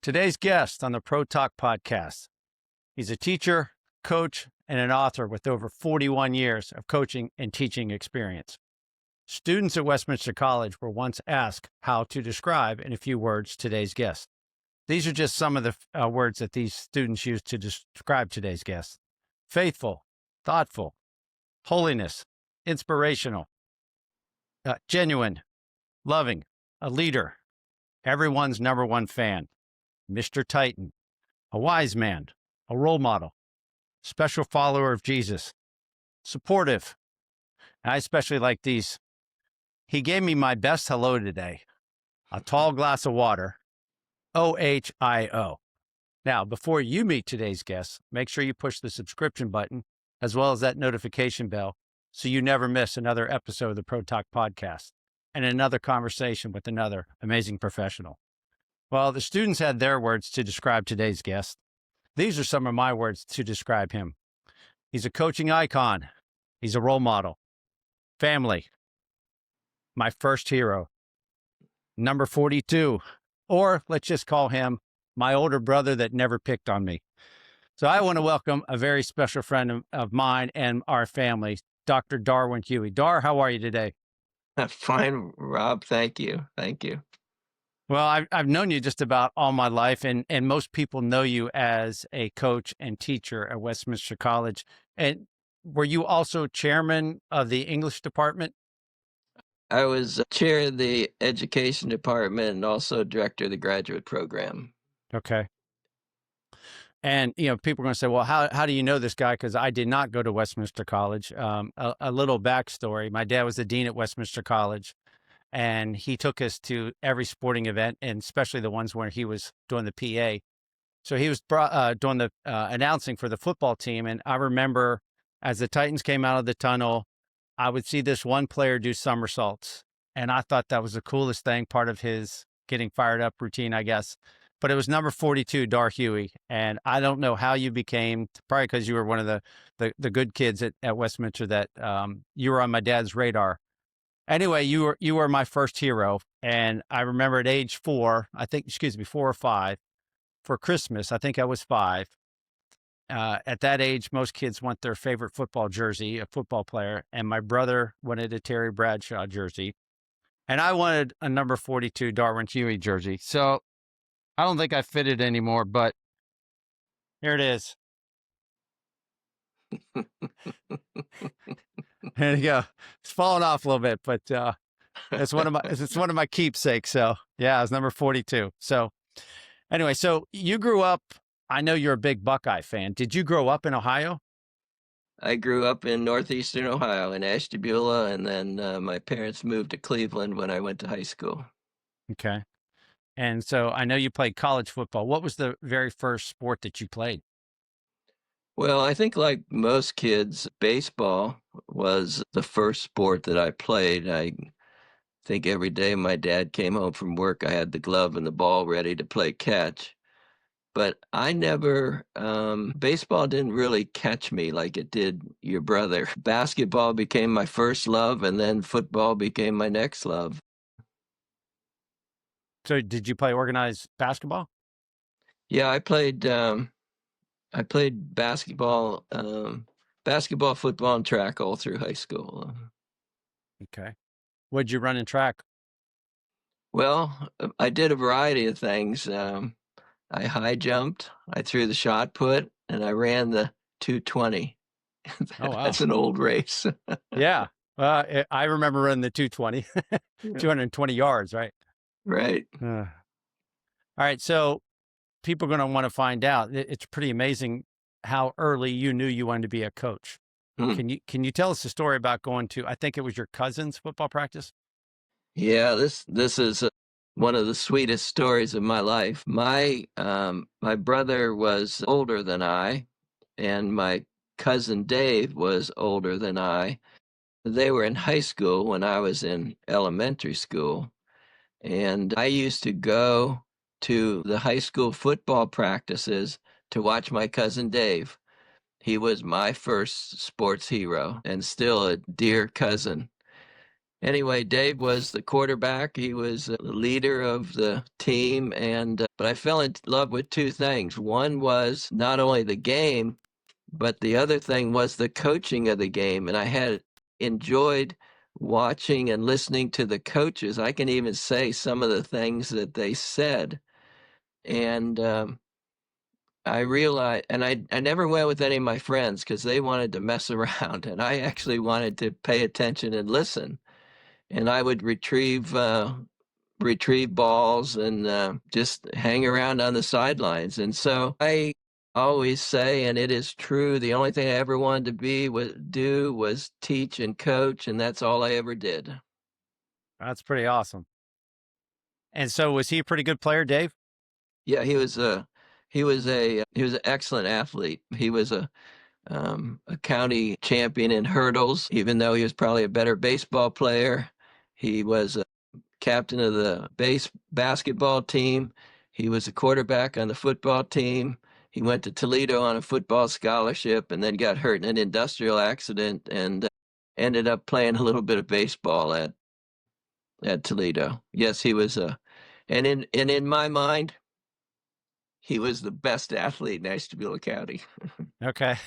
Today's guest on the Pro Talk podcast. He's a teacher, coach, and an author with over 41 years of coaching and teaching experience. Students at Westminster College were once asked how to describe, in a few words, today's guest. These are just some of the words that these students use to describe today's guest. Faithful, thoughtful, holiness, inspirational, genuine, loving, a leader, everyone's number one fan, Mr. Titan, a wise man, a role model, special follower of Jesus, supportive. And I especially like these. He gave me my best hello today, a tall glass of water, OHIO. Now, before you meet today's guest, make sure you push the subscription button as well as that notification bell so you never miss another episode of the Pro Talk podcast and another conversation with another amazing professional. Well, the students had their words to describe today's guest. These are some of my words to describe him. He's a coaching icon. He's a role model. Family. My first hero. Number 42. Or let's just call him my older brother that never picked on me. So I want to welcome a very special friend of mine and our family, Dr. Darwin Huey. Dar, how are you today? Fine, Rob. Thank you. Thank you. Well, I've known you just about all my life, and most people know you as a coach and teacher at Westminster College. And were you also chairman of the English department? I was chair of the education department and also director of the graduate program. Okay. And, people are going to say, well, how do you know this guy? Because I did not go to Westminster College. A little backstory. My dad was the dean at Westminster College, and he took us to every sporting event, and especially the ones where he was doing the PA. So he was doing the announcing for the football team. And I remember as the Titans came out of the tunnel, I would see this one player do somersaults. And I thought that was the coolest thing, part of his getting fired up routine, I guess. But it was number 42, Dar Huey. And I don't know how you became, probably because you were one of the good kids at Westminster, that you were on my dad's radar. Anyway, you were my first hero. And I remember at age 4 or 5, for Christmas, I think I was 5. At that age, most kids want their favorite football jersey, a football player. And my brother wanted a Terry Bradshaw jersey. And I wanted a number 42 Darwin Huey jersey. So I don't think I fit it anymore, but here it is. There you go. It's falling off a little bit, but it's one of my keepsakes. So yeah, it's number 42. So anyway, so you grew up, I know you're a big Buckeye fan. Did you grow up in Ohio? I grew up in northeastern Ohio in Ashtabula, and then my parents moved to Cleveland when I went to high school. Okay. And so I know you played college football. What was the very first sport that you played? Well, I think like most kids, baseball was the first sport that I played. I think every day my dad came home from work, I had the glove and the ball ready to play catch. But I never, baseball didn't really catch me like it did your brother. Basketball became my first love, and then football became my next love. So did you play organized basketball? Yeah, I played basketball, football, and track all through high school. Okay. What'd you run in track? Well, I did a variety of things. I high jumped, I threw the shot put, and I ran the 220. Oh, wow. That's an old race. Yeah. I remember running the 220, 220 yards, right? Right. All right. So people are going to want to find out. It's pretty amazing how early you knew you wanted to be a coach. Can you tell us a story about going to, I think it was your cousin's football practice? Yeah, this is one of the sweetest stories of my life. My brother was older than I, and my cousin Dave was older than I. They were in high school when I was in elementary school, and I used to go to the high school football practices to watch my cousin Dave. He was my first sports hero and still a dear cousin. Anyway, Dave was the quarterback. He was the leader of the team, and but I fell in love with two things. One was not only the game, but the other thing was the coaching of the game, and I had enjoyed watching and listening to the coaches. I can even say some of the things that they said, and I realized, and I never went with any of my friends because they wanted to mess around, and I actually wanted to pay attention and listen. And I would retrieve balls and just hang around on the sidelines. And so I always say, and it is true, the only thing I ever wanted to do was teach and coach, and that's all I ever did. That's pretty awesome. And so was he a pretty good player, Dave? Yeah, he was an excellent athlete. He was a county champion in hurdles, even though he was probably a better baseball player. He was a captain of the basketball team. He was a quarterback on the football team. He went to Toledo on a football scholarship and then got hurt in an industrial accident and ended up playing a little bit of baseball at Toledo. Yes, he was in my mind, he was the best athlete in Ashtabula County. Okay.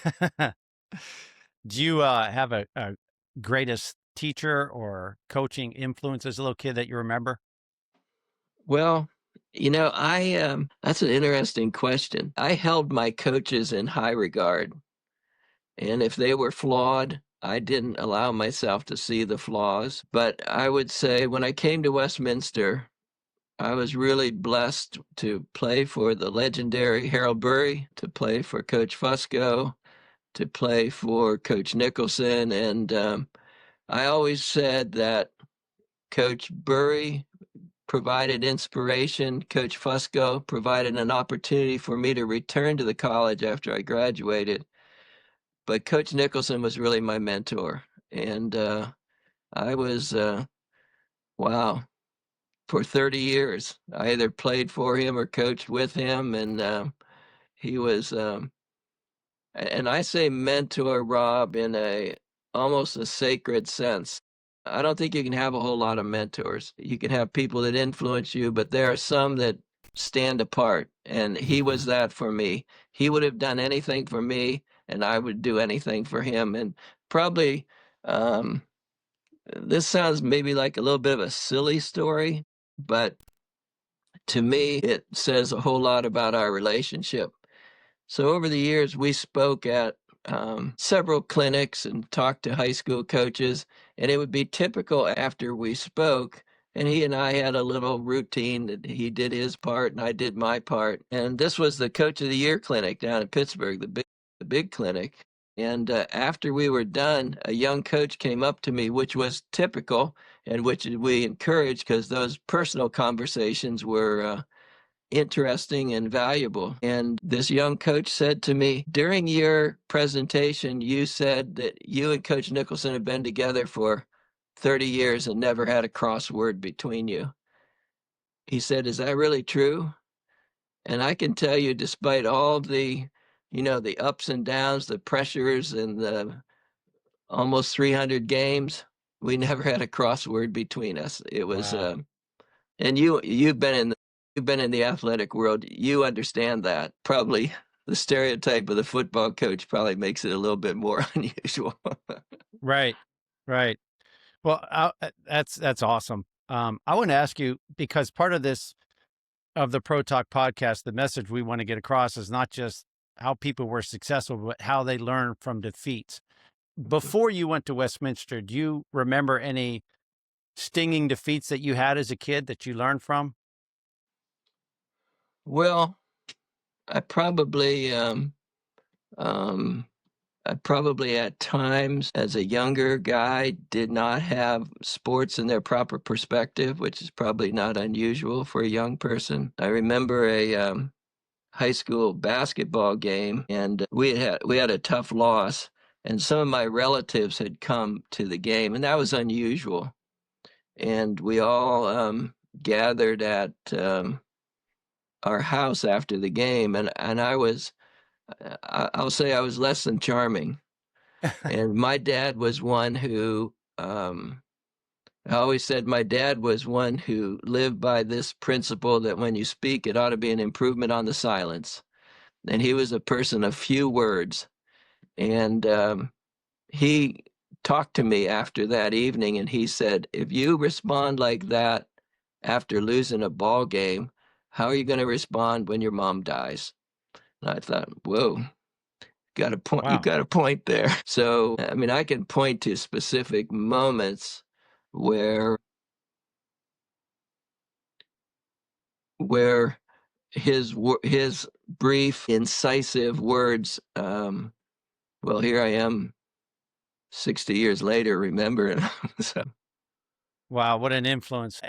Do you have a greatest teacher or coaching influence as a little kid that you remember? Well, I that's an interesting question. I held my coaches in high regard, and if they were flawed, I didn't allow myself to see the flaws. But I would say when I came to Westminster, I was really blessed to play for the legendary Harold Burry, to play for Coach Fusco, to play for Coach Nicholson, and I always said that Coach Burry provided inspiration. Coach Fusco provided an opportunity for me to return to the college after I graduated. But Coach Nicholson was really my mentor. And I was, wow, for 30 years, I either played for him or coached with him. And he was, and I say mentor, Rob, in a almost a sacred sense. I don't think you can have a whole lot of mentors. You can have people that influence you, but there are some that stand apart. And he was that for me. He would have done anything for me, and I would do anything for him. And probably um, this sounds maybe like a little bit of a silly story, but to me, it says a whole lot about our relationship. So over the years, we spoke at several clinics and talked to high school coaches, and it would be typical after we spoke. And he and I had a little routine that he did his part and I did my part. And this was the Coach of the Year clinic down in Pittsburgh, the big clinic. And after we were done, a young coach came up to me, which was typical and which we encouraged because those personal conversations were interesting and valuable. And this young coach said to me, during your presentation, you said that you and Coach Nicholson have been together for 30 years and never had a crossword between you. He said, is that really true? And I can tell you, despite all the ups and downs, the pressures and the almost 300 games, we never had a crossword between us. It was, Wow. and you've been in the athletic world. You understand that. Probably the stereotype of the football coach probably makes it a little bit more unusual. Right. Right. Well, that's awesome. I want to ask you, because part of this, of the Pro Talk podcast, the message we want to get across is not just how people were successful, but how they learn from defeats. Before you went to Westminster, do you remember any stinging defeats that you had as a kid that you learned from? Well, I probably um, I probably at times as a younger guy did not have sports in their proper perspective, which is probably not unusual for a young person. I remember a high school basketball game, and we had a tough loss, and some of my relatives had come to the game, and that was unusual. And we all gathered at our house after the game, and I'll say I was less than charming. And my dad was one who I always said my dad was one who lived by this principle that when you speak, it ought to be an improvement on the silence. And he was a person of few words. And he talked to me after that evening, and he said, if you respond like that after losing a ball game, how are you going to respond when your mom dies? And I thought, whoa, got a point. You Wow. got a point there. So, I mean, I can point to specific moments where where his brief, incisive words. Well, here I am, 60 years later, remembering. So, Wow. What an influence.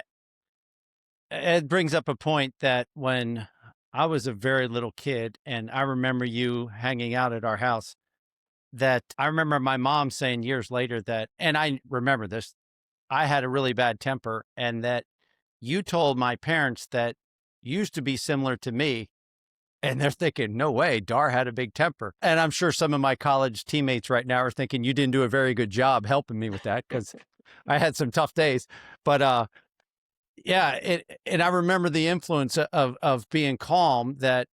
It brings up a point that when I was a very little kid and I remember you hanging out at our house, that I remember my mom saying years later that, and I remember this, I had a really bad temper, and that you told my parents that you used to be similar to me. And they're thinking, no way, Dar had a big temper. And I'm sure some of my college teammates right now are thinking you didn't do a very good job helping me with that, because I had some tough days. But yeah, and I remember the influence of being calm, that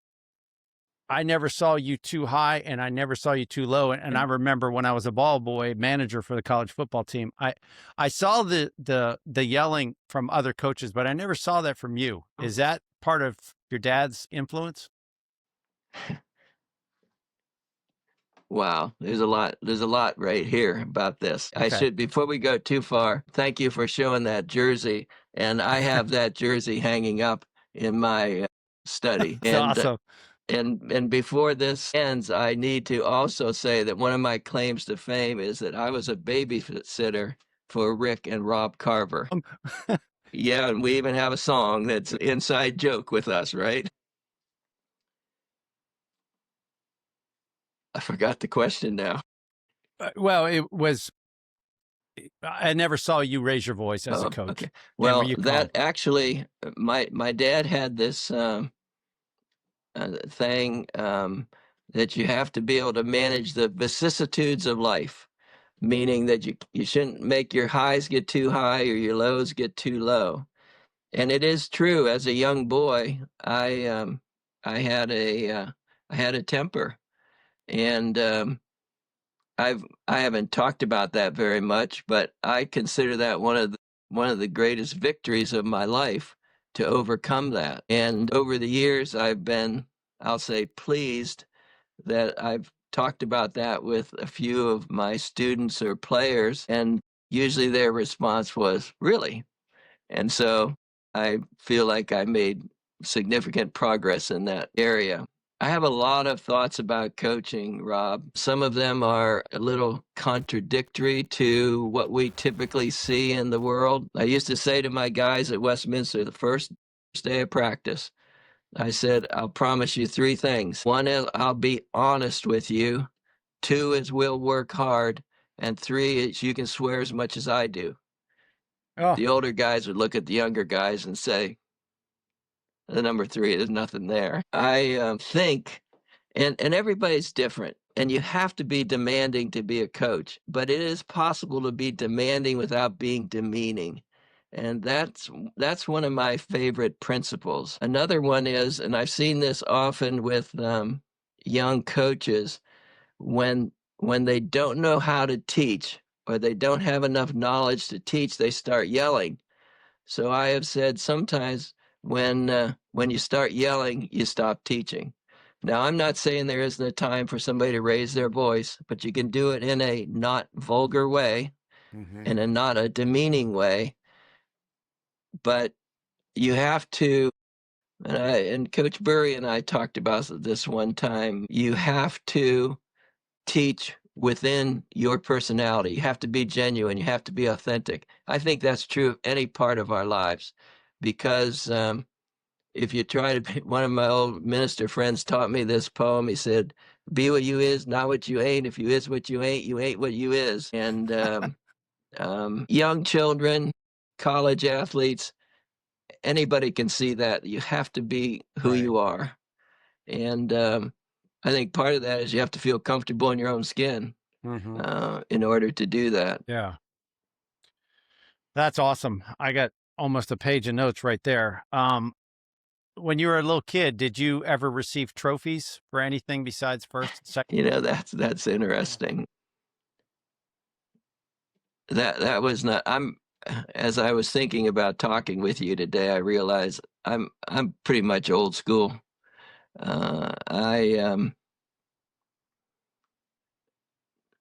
I never saw you too high and I never saw you too low. And I remember when I was a ball boy manager for the college football team, I saw the yelling from other coaches, but I never saw that from you. Is that part of your dad's influence? wow, there's a lot right here about this. I Okay. should, before we go too far, thank you for showing that jersey. And I have that jersey hanging up in my study. It's awesome. And before this ends, I need to also say that one of my claims to fame is that I was a babysitter for Rick and Rob Carver. Um, Yeah, and we even have a song that's an inside joke with us, right? I forgot the question now. well, it was, I never saw you raise your voice as a Oh, coach. okay. Man, were Well, you calm? that actually, my dad had this thing that you have to be able to manage the vicissitudes of life, meaning that you shouldn't make your highs get too high or your lows get too low. And it is true. As a young boy, I had I had a temper, and I haven't talked about that very much, but I consider that one of the greatest victories of my life, to overcome that. And over the years, I've been, I'll say, pleased that I've talked about that with a few of my students or players, and usually their response was, really? And so I feel like I made significant progress in that area. I have a lot of thoughts about coaching, Rob. Some of them are a little contradictory to what we typically see in the world. I used to say to my guys at Westminster the first day of practice, I said, I'll promise you three things. One is I'll be honest with you. Two is we'll work hard. And three is you can swear as much as I do. Oh, The older guys would look at the younger guys and say, the number three, there's nothing there. I think, and everybody's different, and you have to be demanding to be a coach, but it is possible to be demanding without being demeaning. And that's one of my favorite principles. Another one is, and I've seen this often with young coaches, when they don't know how to teach or they don't have enough knowledge to teach, they start yelling. So I have said sometimes when you start yelling, you stop teaching. Now, I'm not saying there isn't a time for somebody to raise their voice, but you can do it in a not vulgar way, hmm in a not a demeaning way. But you have to, and Coach Burry and I talked about this one time, you have to teach within your personality. You have to be genuine. You have to be authentic. I think that's true of any part of our lives, because if you try to be, one of my old minister friends taught me this poem. He said, "Be what you is, not what you ain't. If you is what you ain't what you is." And young children, college athletes, anybody can see that. You have to be who right. you are. And I think part of that is you have to feel comfortable in your own skin hmm in order to do that. Yeah. That's awesome. I got almost a page of notes right there. When you were a little kid, did you ever receive trophies for anything besides first, second? That's interesting. That was not. As I was thinking about talking with you today, I realized I'm pretty much old school. I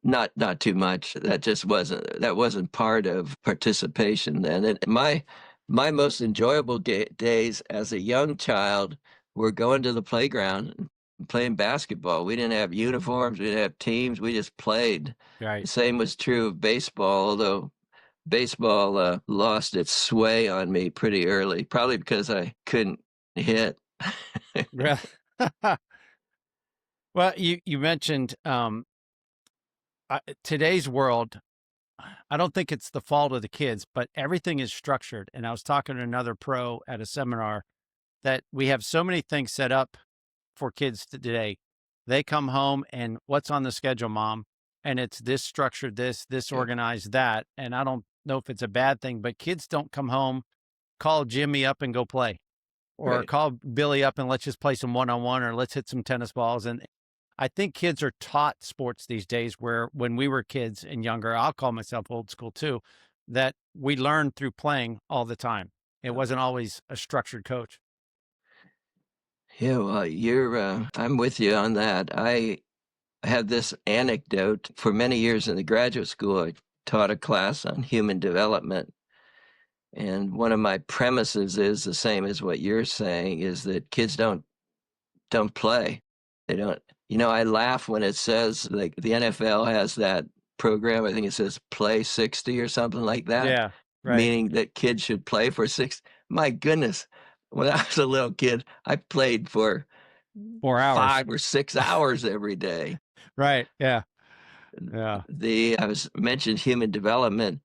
Not too much. That wasn't part of participation then. And my most enjoyable days as a young child were going to the playground and playing basketball. We didn't have uniforms, we didn't have teams, we just played. The Right. same was true of baseball, although baseball lost its sway on me pretty early, probably because I couldn't hit. Really? Well, you mentioned today's world. I don't think it's the fault of the kids, but everything is structured. And I was talking to another pro at a seminar that we have so many things set up for kids today. They come home and what's on the schedule, mom? And it's this structured, this Yeah, organized, that. And I don't know if it's a bad thing, but kids don't come home, call Jimmy up and go play, or right. call Billy up and let's just play some one on one, or let's hit some tennis balls. And I think kids are taught sports these days where when we were kids and younger, I'll call myself old school too, that we learned through playing all the time. It Yeah. wasn't always a structured coach. Yeah, well, I'm with you on that. I have this anecdote. For many years in the graduate school, I taught a class on human development. And one of my premises is the same as what you're saying, is that kids don't play. They don't, I laugh when it says like the NFL has that program, I think it says play 60 or something like that, Yeah, right. meaning that kids should play for 6. My goodness, when I was a little kid, I played for 4 hours. 5 or 6 hours every day. Right. Yeah. Yeah. The I was mentioned human development,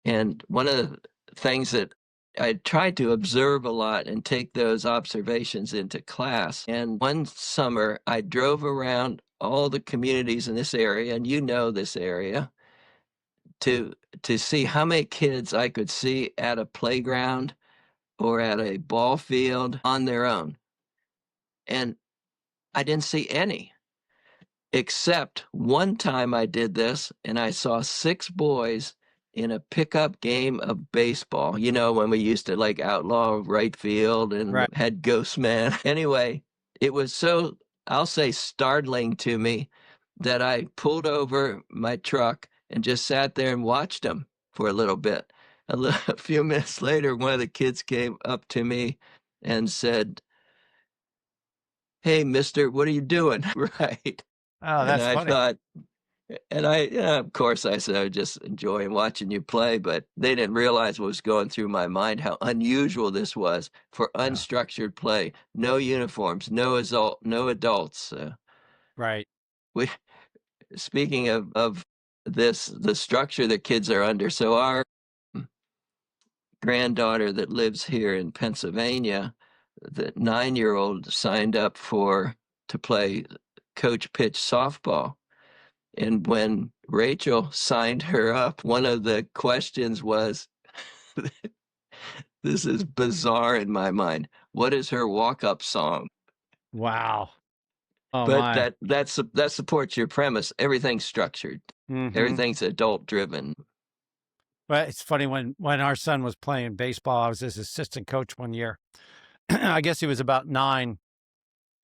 and one of the things that I tried to observe a lot and take those observations into class. And one summer, I drove around all the communities in this area, and you know this area, to to see how many kids I could see at a playground or at a ball field on their own. And I didn't see any. Except one time I did this and I saw 6 boys in a pickup game of baseball. You know, when we used to like outlaw right field and Right. had ghost man. Anyway, it was so, I'll say, startling to me that I pulled over my truck and just sat there and watched them for a little bit. A few minutes later, one of the kids came up to me and said, "Hey, mister, what are you doing?" Right. Oh, And that's I funny. thought, of course, I said I was just enjoying watching you play, but they didn't realize what was going through my mind, how unusual this was for Yeah. unstructured play. No uniforms, no adults. Right. We, speaking of this, the structure that kids are under. So our granddaughter that lives here in Pennsylvania, the 9-year-old signed up to play coach pitch softball. And when Rachel signed her up, one of the questions was, this is bizarre in my mind. What is her walk-up song? Wow. Oh But my. that supports your premise. Everything's structured. Hmm. Everything's adult driven. But it's funny when our son was playing baseball, I was his assistant coach one year. I guess he was about 9,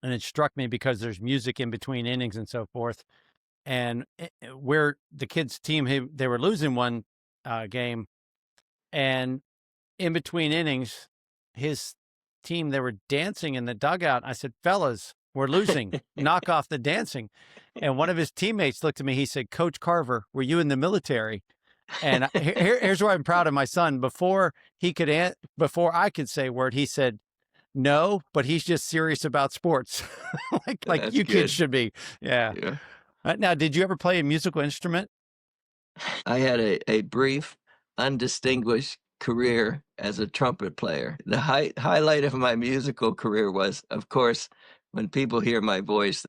and it struck me because there's music in between innings and so forth. And where the kids' team, they were losing one game, and in between innings, his team, they were dancing in the dugout. I said, "Fellas, we're losing. Knock off the dancing." And one of his teammates looked at me. He said, "Coach Carver, were you in the military?" And here's where I'm proud of my son. Before I could say a word, he said, "No, but he's just serious about sports, like That's you kids good. should be." Yeah. Yeah. Now, did you ever play a musical instrument? I had a brief, undistinguished career as a trumpet player. The highlight of my musical career was, of course, when people hear my voice,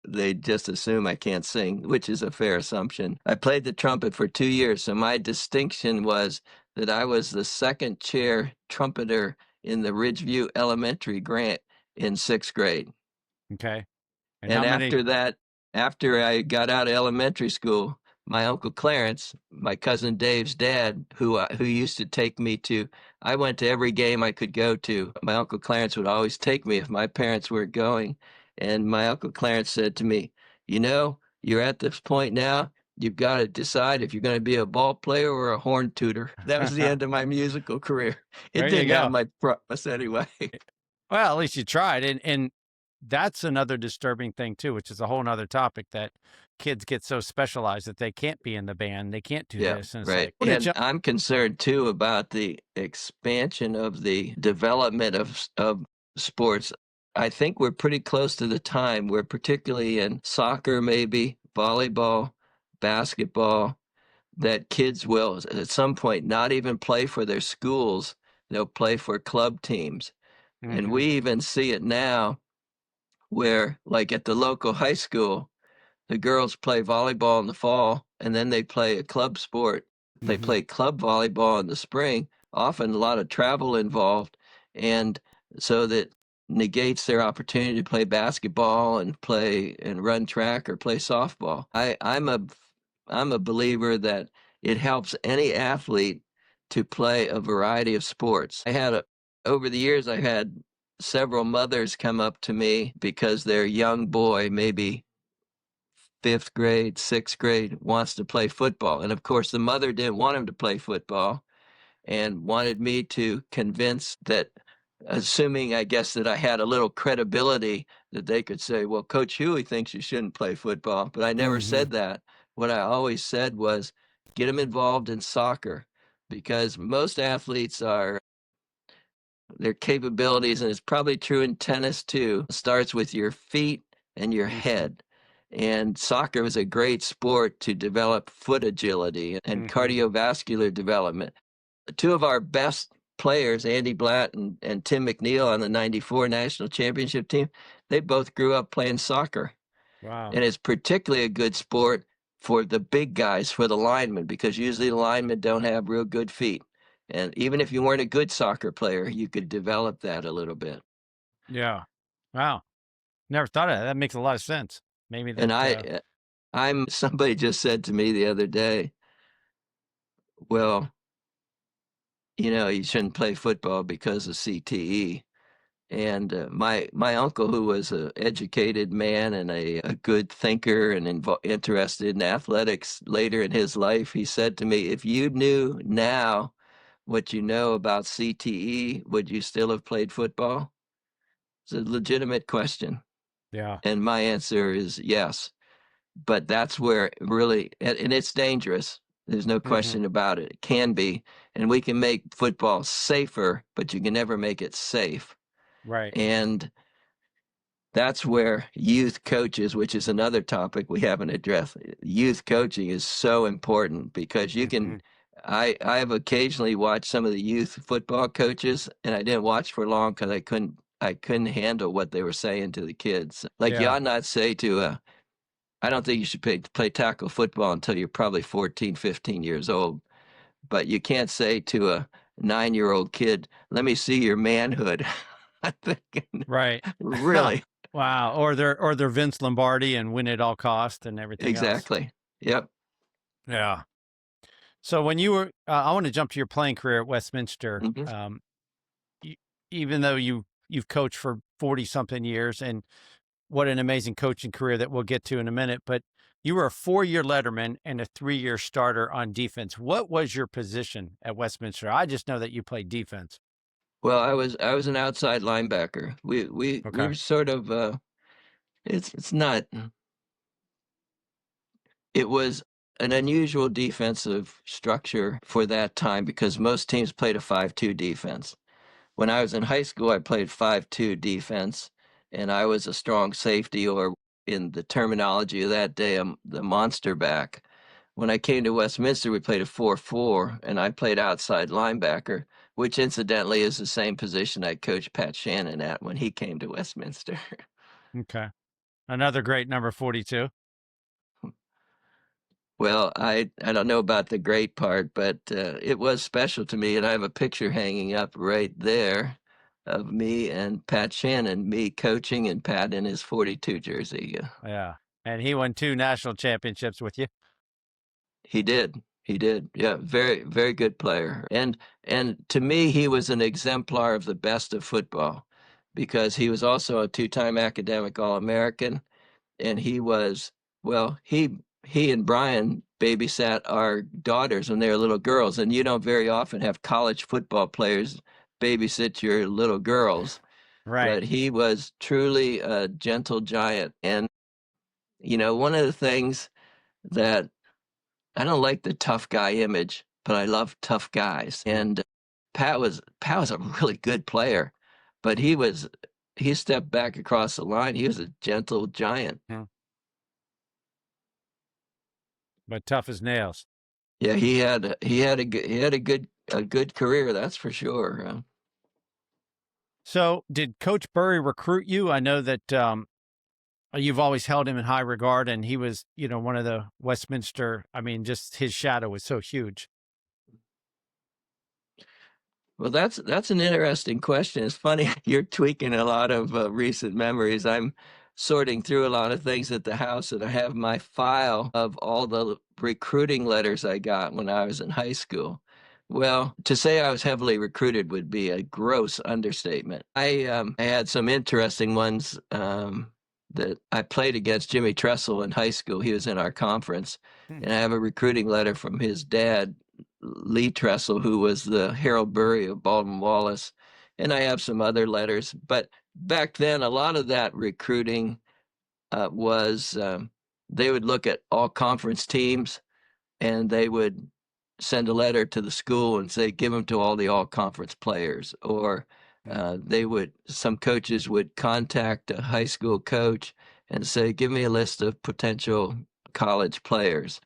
they just assume I can't sing, which is a fair assumption. I played the trumpet for 2 years, so my distinction was that I was the second chair trumpeter in the Ridgeview Elementary grant in 6th grade. Okay. And And how many? after that, after I got out of elementary school, my Uncle Clarence, my cousin Dave's dad, who used to take me to, I went to every game I could go to. My Uncle Clarence would always take me if my parents weren't going. And my Uncle Clarence said to me, you know, you're at this point now, you've got to decide if you're going to be a ball player or a horn tutor. That was the end of my musical career. It There you didn't have go. my promise anyway. Well, at least you tried. And that's another disturbing thing too, which is a whole nother topic, that kids get so specialized that they can't be in the band. They can't do Yeah, this. And it's right. like, I wanna And jump. I'm concerned too about the expansion of the development of sports. I think we're pretty close to the time where, particularly in soccer, maybe volleyball, basketball, that kids will at some point not even play for their schools. They'll play for club teams. And Mhm, we even see it now where, like at the local high school, the girls play volleyball in the fall, and then they play a club sport. They mhm, play club volleyball in the spring, often a lot of travel involved, and so that negates their opportunity to play basketball and play and run track or play softball. I'm a believer that it helps any athlete to play a variety of sports. Over the years I've had several mothers come up to me because their young boy, maybe 5th grade, 6th grade, wants to play football. And of course, the mother didn't want him to play football and wanted me to convince that, assuming, I guess, that I had a little credibility, that they could say, well, Coach Huey thinks you shouldn't play football. But I never mhm, said that. What I always said was get him involved in soccer, because most athletes are, their capabilities, and it's probably true in tennis too, starts with your feet and your mhm, head. And soccer is a great sport to develop foot agility and mhm. cardiovascular development. Two of our best players, Andy Blatt and Tim McNeil on the 94 national championship team, they both grew up playing soccer. Wow. And it's particularly a good sport for the big guys, for the linemen, because usually the linemen don't have real good feet. And even if you weren't a good soccer player, you could develop that a little bit. Yeah. Wow. Never thought of that. That makes a lot of sense. Maybe And that, somebody just said to me the other day, well, you shouldn't play football because of CTE. And my uncle, who was an educated man and a good thinker and interested in athletics later in his life, he said to me, if you knew now what you know about CTE, would you still have played football? It's a legitimate question. yeah. And my answer is yes. But that's where really, and it's dangerous. There's no Mhm. question about it. It can be. And we can make football safer, but you can never make it safe. Right. And that's where youth coaches, which is another topic we haven't addressed, youth coaching is so important, because you can. Mhm. I have occasionally watched some of the youth football coaches, and I didn't watch for long because I couldn't handle what they were saying to the kids. Like, you Yeah. ought not say to I don't think you should play tackle football until you're probably 14, 15 years old. But you can't say to a 9-year-old kid, let me see your manhood. I'm thinking, Right. really? Wow. Or they're Vince Lombardi and win at all cost and everything else. Exactly. Yep. Yeah. So when you were, I want to jump to your playing career at Westminster. Hmm. You, even though you've coached for 40 something years, and what an amazing coaching career that we'll get to in a minute, but you were a 4-year letterman and a 3-year starter on defense. What was your position at Westminster? I just know that you played defense. Well, I was an outside linebacker. We Okay. were sort of it's not, it was an unusual defensive structure for that time, because most teams played a 5-2 defense. When I was in high school, I played 5-2 defense, and I was a strong safety, or in the terminology of that day, the monster back. When I came to Westminster, we played a 4-4, and I played outside linebacker, which incidentally is the same position I coached Pat Shannon at when he came to Westminster. Okay. Another great number 42. Well, I don't know about the great part, but it was special to me, and I have a picture hanging up right there of me and Pat Shannon, me coaching and Pat in his 42 jersey. Yeah. And he won 2 national championships with you. He did. He did. Yeah, very, very good player. And to me, he was an exemplar of the best of football because he was also a two-time academic All-American, and he was, well, he and Brian babysat our daughters when they were little girls, and you don't very often have college football players babysit your little girls, Right. but he was truly a gentle giant. And one of the things that I don't like the tough guy image, but I love tough guys. And Pat was a really good player, but he stepped back across the line. He was a gentle giant. Hmm. But tough as nails. Yeah, he had a good career, that's for sure. So, did Coach Burry recruit you? I know that you've always held him in high regard, and he was, one of the Westminster. I mean, just his shadow was so huge. Well, that's an interesting question. It's funny you're tweaking a lot of recent memories. I'm sorting through a lot of things at the house, and I have my file of all the recruiting letters I got when I was in high school. Well, to say I was heavily recruited would be a gross understatement. I had some interesting ones that I played against Jimmy Tressel in high school. He was in our conference, Hmm. and I have a recruiting letter from his dad, Lee Tressel, who was the Harold Burry of Baldwin Wallace, and I have some other letters. But back then, a lot of that recruiting was they would look at all conference teams, and they would send a letter to the school and say, give them to all the all conference players. Or some coaches would contact a high school coach and say, give me a list of potential college players.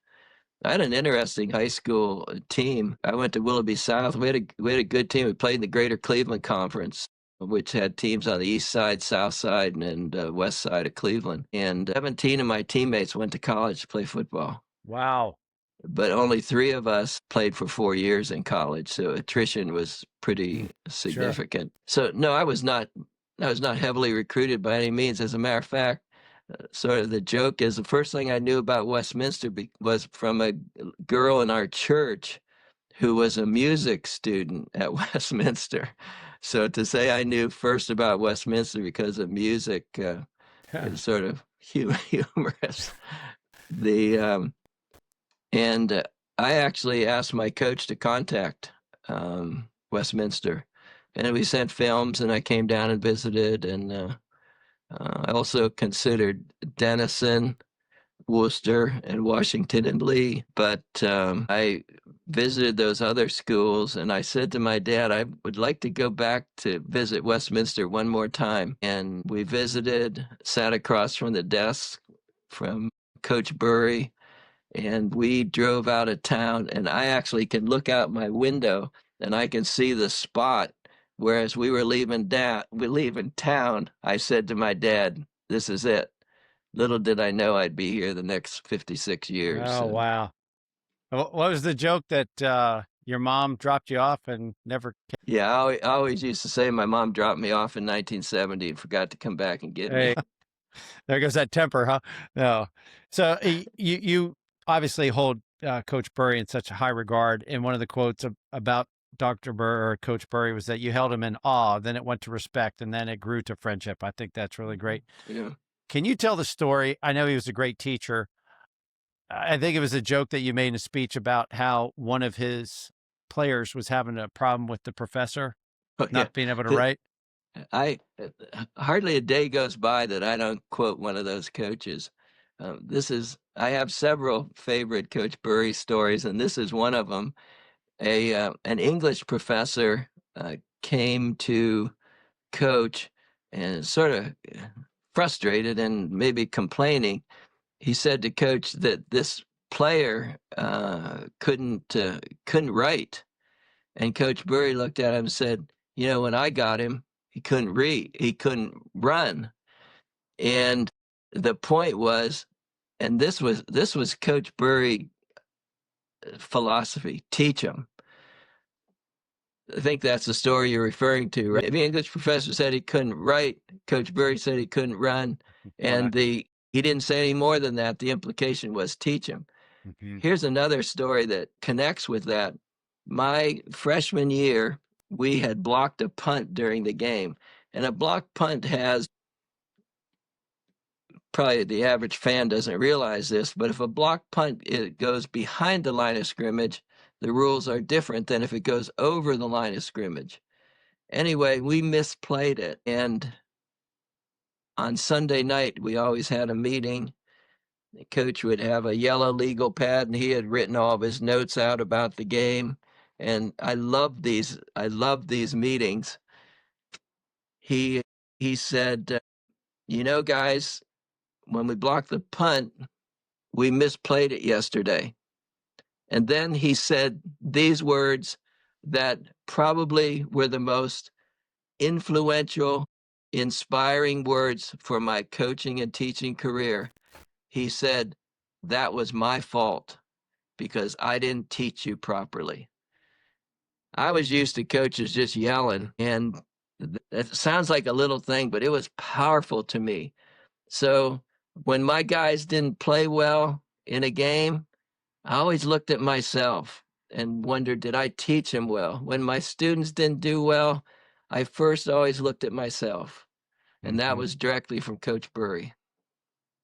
I had an interesting high school team. I went to Willoughby South. We had a good team. We played in the Greater Cleveland Conference, which had teams on the east side, south side, and west side of Cleveland. And 17 of my teammates went to college to play football, Wow. but only 3 of us played for 4 years in college. So attrition was Hmm. pretty Sure. significant. So no, I was not heavily recruited by any means. As a matter of fact, sort of the joke is the first thing I knew about Westminster was from a girl in our church who was a music student at Westminster. So to say I knew first about Westminster because of music is sort of humorous. The and I actually asked my coach to contact Westminster, and we sent films, and I came down and visited, and I also considered Denison, Worcester, and Washington and Lee, but I visited those other schools, and I said to my dad, I would like to go back to visit Westminster one more time. And we visited, sat across from the desk from Coach Burry, and we drove out of town, and I actually can look out my window and I can see the spot. Whereas we leaving town, I said to my dad, "This is it." Little did I know I'd be here the next 56 years. Oh, wow. What was the joke that your mom dropped you off and never Yeah, I always used to say my mom dropped me off in 1970 and forgot to come back and get me. Hey, there goes that temper, huh? No. So you obviously hold Coach Burry in such a high regard. And one of the quotes about Dr. Burr or Coach Burry was that you held him in awe, then it went to respect, and then it grew to friendship. I think that's really great. Yeah. Can you tell the story? I know he was a great teacher. I think it was a joke that you made in a speech about how one of his players was having a problem with the professor Oh, yeah. not being able to The- write. I hardly a day goes by that I don't quote one of those coaches. I have several favorite Coach Burry stories, and this is one of them. An English professor came to Coach and sort of frustrated and maybe complaining. He said to Coach that this player couldn't write, and Coach Burry looked at him and said, when I got him, he couldn't read, he couldn't run. And the point was, and this was Coach Burry philosophy: teach them. I think that's the story you're referring to, right? The English professor said he couldn't write. Coach Burry said he couldn't run, and he didn't say any more than that. The implication was teach him. Here's another story that connects with that. My freshman year, we had blocked a punt during the game, and a blocked punt has, probably the average fan doesn't realize this, but if a blocked punt it goes behind the line of scrimmage, the rules are different than if it goes over the line of scrimmage. Anyway, we misplayed it, and on Sunday night we always had a meeting. The coach would have a yellow legal pad, and he had written all of his notes out about the game. And I loved these meetings. He said, guys, when we blocked the punt, we misplayed it yesterday. And then he said these words that probably were the most influential, inspiring words for my coaching and teaching career. He said, "That was my fault because I didn't teach you properly." I was used to coaches just yelling, and it sounds like a little thing, but it was powerful to me. So when my guys didn't play well in a game, I always looked at myself and wondered, did I teach them well? When my students didn't do well, I first always looked at myself. And that was directly from Coach Burry.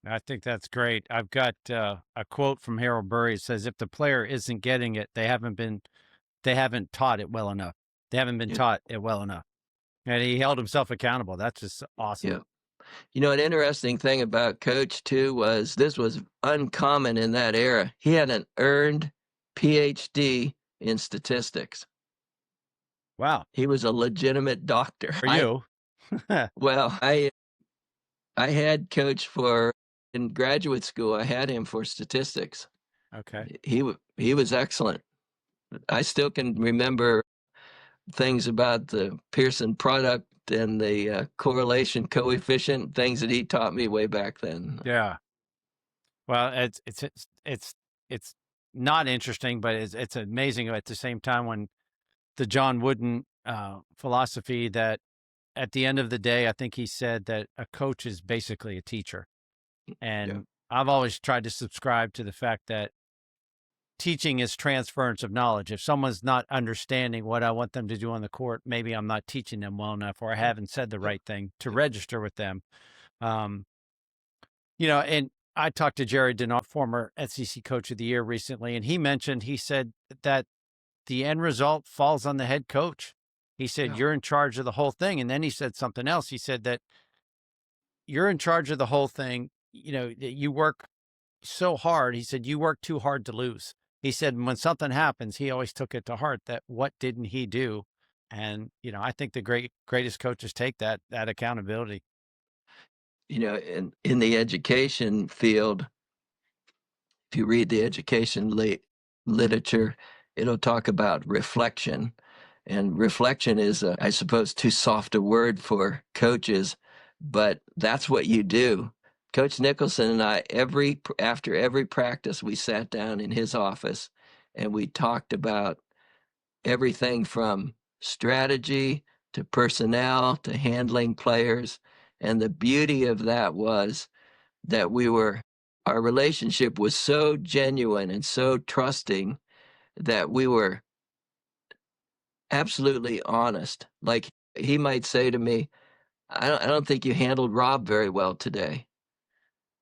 I think that's great. I've got a quote from Harold Burry. It says, "If the player isn't getting it, they haven't taught it well enough. They haven't been taught it well enough." And he held himself accountable. That's just awesome. Yeah. An interesting thing about Coach, too, was this was uncommon in that era. He had an earned PhD in statistics. Wow. He was a legitimate doctor. For you. Well, I had Coach in graduate school. I had him for statistics. Okay. He was excellent. I still can remember things about the Pearson product and the correlation coefficient, things that he taught me way back then. Yeah. Well, it's not interesting, but it's amazing at the same time when the John Wooden philosophy that at the end of the day, I think he said that a coach is basically a teacher. And I've always tried to subscribe to the fact that teaching is transference of knowledge. If someone's not understanding what I want them to do on the court, maybe I'm not teaching them well enough, or I haven't said the right thing to register with them. And I talked to Jerry Denard, former SEC Coach of the Year, recently, and he said that the end result falls on the head coach. He said, "You're in charge of the whole thing." And then he said something else. He said that you're in charge of the whole thing. That you work so hard. He said, "You work too hard to lose." He said, when something happens, he always took it to heart that what didn't he do? And, I think the greatest coaches take that accountability. In the education field, if you read the education literature, it'll talk about reflection. And reflection is, I suppose, too soft a word for coaches, but that's what you do. Coach Nicholson and I, after every practice, we sat down in his office and we talked about everything from strategy to personnel to handling players. And the beauty of that was that our relationship was so genuine and so trusting that we were absolutely honest. Like he might say to me, I don't think you handled Rob very well today.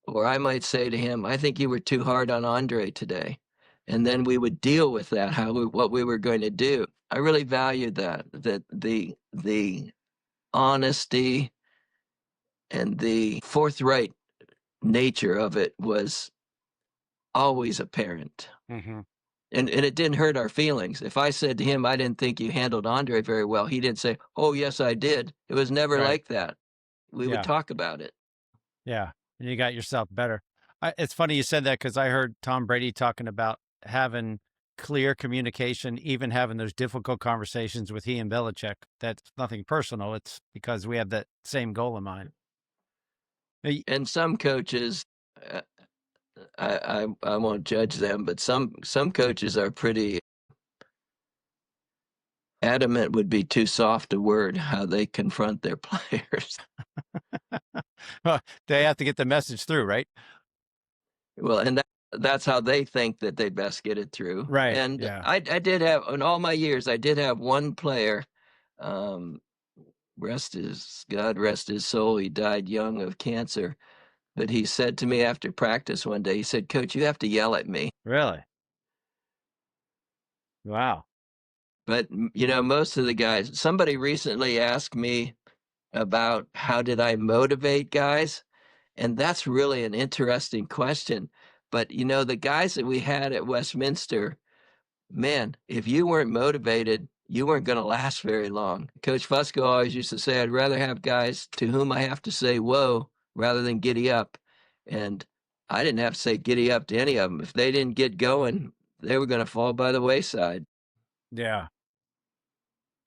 Or I might say to him, I think you were too hard on Andre today. And then we would deal with that, what we were going to do. I really valued that the honesty and the forthright nature of it was always apparent. Mm-hmm. And it didn't hurt our feelings. If I said to him, I didn't think you handled Andre very well, he didn't say, oh, yes, I did. It was never like that. We would talk about it. Yeah. And you got yourself better. It's funny you said that because I heard Tom Brady talking about having clear communication, even having those difficult conversations with he and Belichick. That's nothing personal. It's because we have that same goal in mind. And some coaches, I won't judge them, but some coaches are pretty adamant would be too soft a word, how they confront their players. They have to get the message through, right? Well, and that's how they think that they best get it through. Right. And Yeah. I did have, in all my years, I did have one player, um, God rest his soul, he died young of cancer. But he said to me after practice one day, he said, "Coach, you have to yell at me." Really? Wow. But, most of the guys, somebody recently asked me about how did I motivate guys? And that's really an interesting question. But, the guys that we had at Westminster, man, if you weren't motivated, you weren't going to last very long. Coach Fusco always used to say, I'd rather have guys to whom I have to say, whoa, rather than giddy up. And I didn't have to say giddy up to any of them. If they didn't get going, they were going to fall by the wayside. Yeah.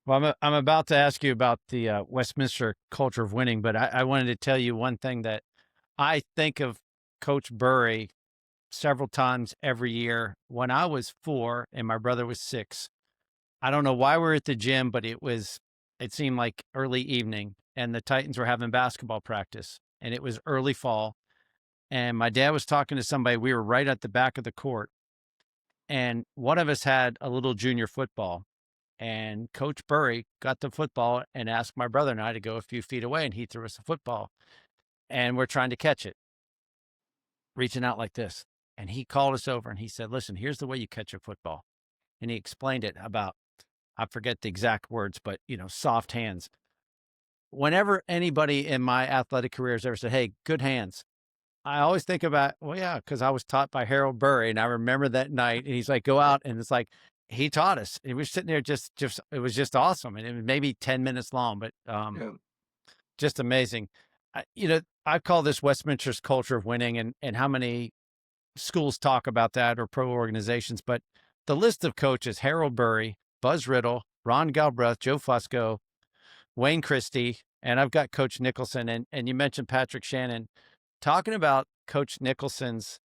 Well, I'm about to ask you about the Westminster culture of winning, but I wanted to tell you one thing that I think of Coach Burry several times every year. When I was 4 and my brother was 6, I don't know why we were at the gym, but it seemed like early evening and the Titans were having basketball practice and it was early fall. And my dad was talking to somebody. We were right at the back of the court. And one of us had a little junior football. And Coach Burry got the football and asked my brother and I to go a few feet away. And he threw us a football. And we're trying to catch it, reaching out like this. And he called us over and he said, listen, here's the way you catch a football. And he explained it about, I forget the exact words, but, soft hands. Whenever anybody in my athletic career has ever said, hey, good hands, I always think about, well, yeah, because I was taught by Harold Burry, and I remember that night. And he's like, "Go out," and it's like he taught us. And we were sitting there, just it was just awesome, and it was maybe 10 minutes long, but Yeah. just amazing. I call this Westminster's culture of winning, and how many schools talk about that or pro organizations, but the list of coaches: Harold Burry, Buzz Riddle, Ron Galbraith, Joe Fusco, Wayne Christie, and I've got Coach Nicholson, and you mentioned Patrick Shannon. Talking about Coach Nicholson's,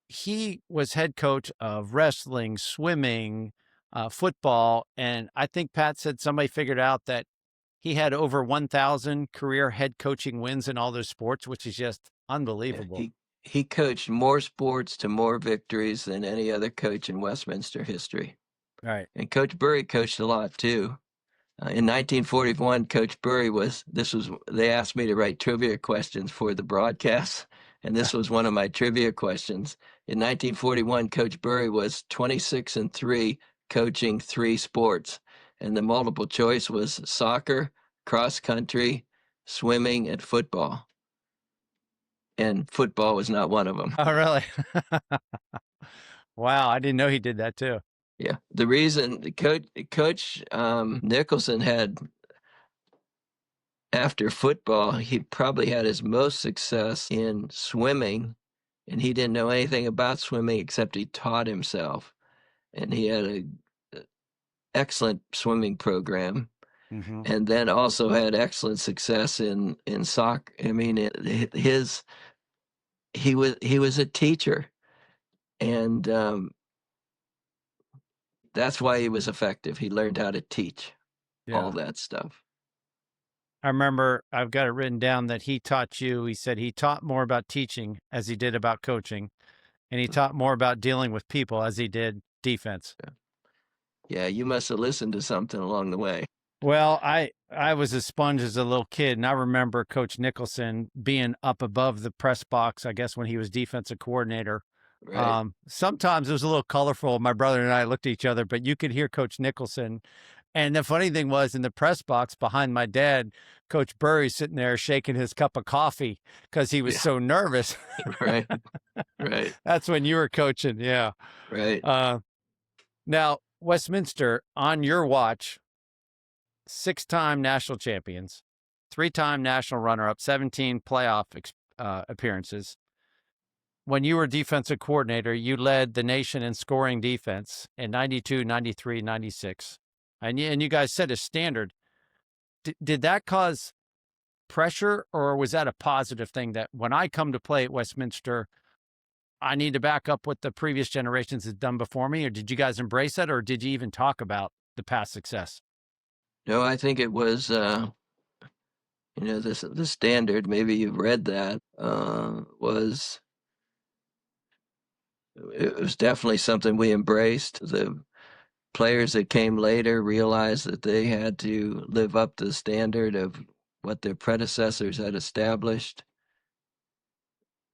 he was head coach of wrestling, swimming, football, and I think Pat said somebody figured out that he had over 1,000 career head coaching wins in all those sports, which is just Yeah. unbelievable. He coached more sports to more victories than any other coach in Westminster history. Right. And Coach Burry coached a lot too. In 1941, Coach Burry they asked me to write trivia questions for the broadcast, and this was one of my trivia questions. In 1941, Coach Burry was 26-3, coaching 3 sports, and the multiple choice was soccer, cross country, swimming, and football. And football was not one of them. Oh, really? Wow. I didn't know he did that too. Yeah, the reason Coach Nicholson had, after football, he probably had his most success in swimming, and he didn't know anything about swimming except he taught himself, and he had a excellent swimming program, Mm-hmm. and then also had excellent success in soccer. I mean, he was a teacher, and that's why he was effective. He learned how to teach all Yeah. that stuff. I remember I've got it written down that he taught you. He said he taught more about teaching as he did about coaching, and he taught more about dealing with people as he did defense. Yeah, you must have listened to something along the way. Well, I was a sponge as a little kid, and I remember Coach Nicholson being up above the press box, I guess, when he was defensive coordinator. Right. Sometimes it was a little colorful. My brother and I looked at each other, but you could hear Coach Nicholson. And the funny thing was, in the press box behind my dad, Coach Burry sitting there shaking his cup of coffee because he was Yeah. so nervous. Right. Right. That's when you were coaching. Yeah. Right. Now, Westminster, on your watch, 6-time national champions, 3-time national runner-up, 17 playoff appearances. When you were defensive coordinator, you led the nation in scoring defense in 92, 93, 96. And you guys set a standard. Did that cause pressure, or was that a positive thing that when I come to play at Westminster, I need to back up what the previous generations had done before me? Or did you guys embrace that, or did you even talk about the past success? No, I think it was, the standard, maybe you've read that, it was definitely something we embraced. The players that came later realized that they had to live up to the standard of what their predecessors had established.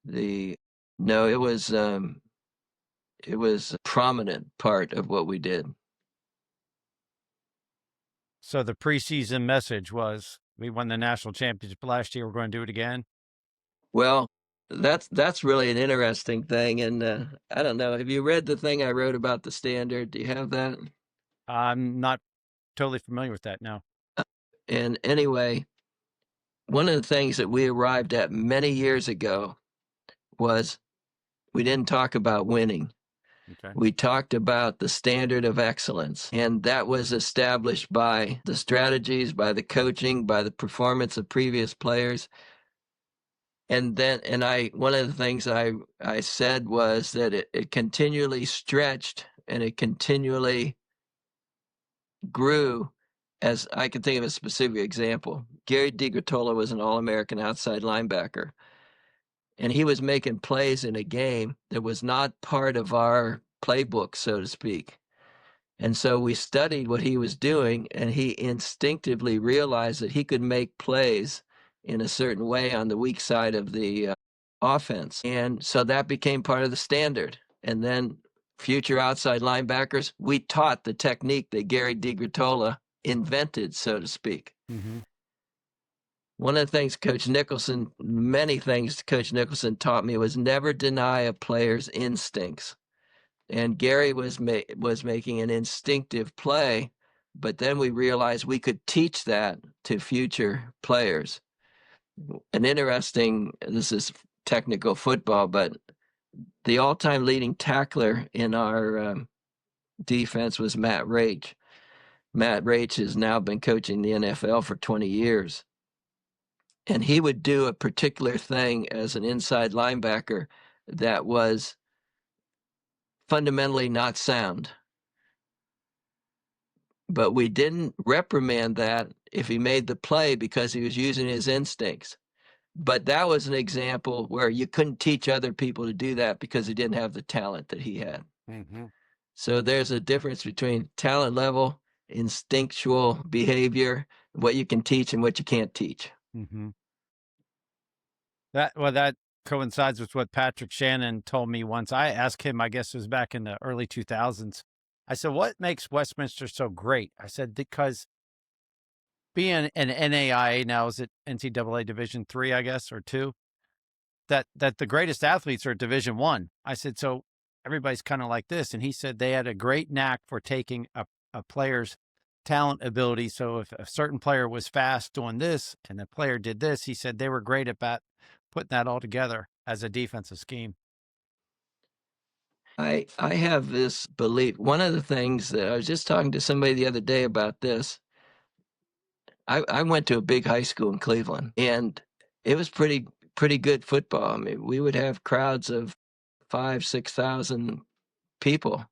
The no, it was a prominent part of what we did. So the preseason message was, we won the national championship last year, we're going to do it again. Well, that's really an interesting thing, and I don't know. Have you read the thing I wrote about the standard? Do you have that? I'm not totally familiar with that now. And anyway, one of the things that we arrived at many years ago was we didn't talk about winning. Okay. We talked about the standard of excellence, and that was established by the strategies, by the coaching, by the performance of previous players. And one of the things I said was that it continually stretched and it continually grew. As I can think of a specific example, Gary DiGratola was an All-American outside linebacker, and he was making plays in a game that was not part of our playbook, so to speak. And so we studied what he was doing, and he instinctively realized that he could make plays in a certain way on the weak side of the offense. And so that became part of the standard. And then future outside linebackers, we taught the technique that Gary DiGratola invented, so to speak. Mm-hmm. One of the things many things Coach Nicholson taught me was never deny a player's instincts. And Gary was making an instinctive play, but then we realized we could teach that to future players. This is technical football, but the all-time leading tackler in our defense was Matt Raich. Matt Raich has now been coaching the NFL for 20 years. And he would do a particular thing as an inside linebacker that was fundamentally not sound. But we didn't reprimand that if he made the play because he was using his instincts. But that was an example where you couldn't teach other people to do that because he didn't have the talent that he had. Mm-hmm. So there's a difference between talent level, instinctual behavior, what you can teach and what you can't teach. Mm-hmm. That coincides with what Patrick Shannon told me once. I asked him, I guess it was back in the early 2000s. I said, what makes Westminster so great? I said, because being an NAIA, now is it NCAA Division III, I guess, or two, that the greatest athletes are at Division I. I said, so everybody's kind of like this. And he said they had a great knack for taking a player's talent ability. So if a certain player was fast doing this and the player did this, he said they were great at putting that all together as a defensive scheme. I have this belief. One of the things that I was just talking to somebody the other day about this. I went to a big high school in Cleveland, and it was pretty good football. I mean, we would have crowds of 5,000-6,000 people.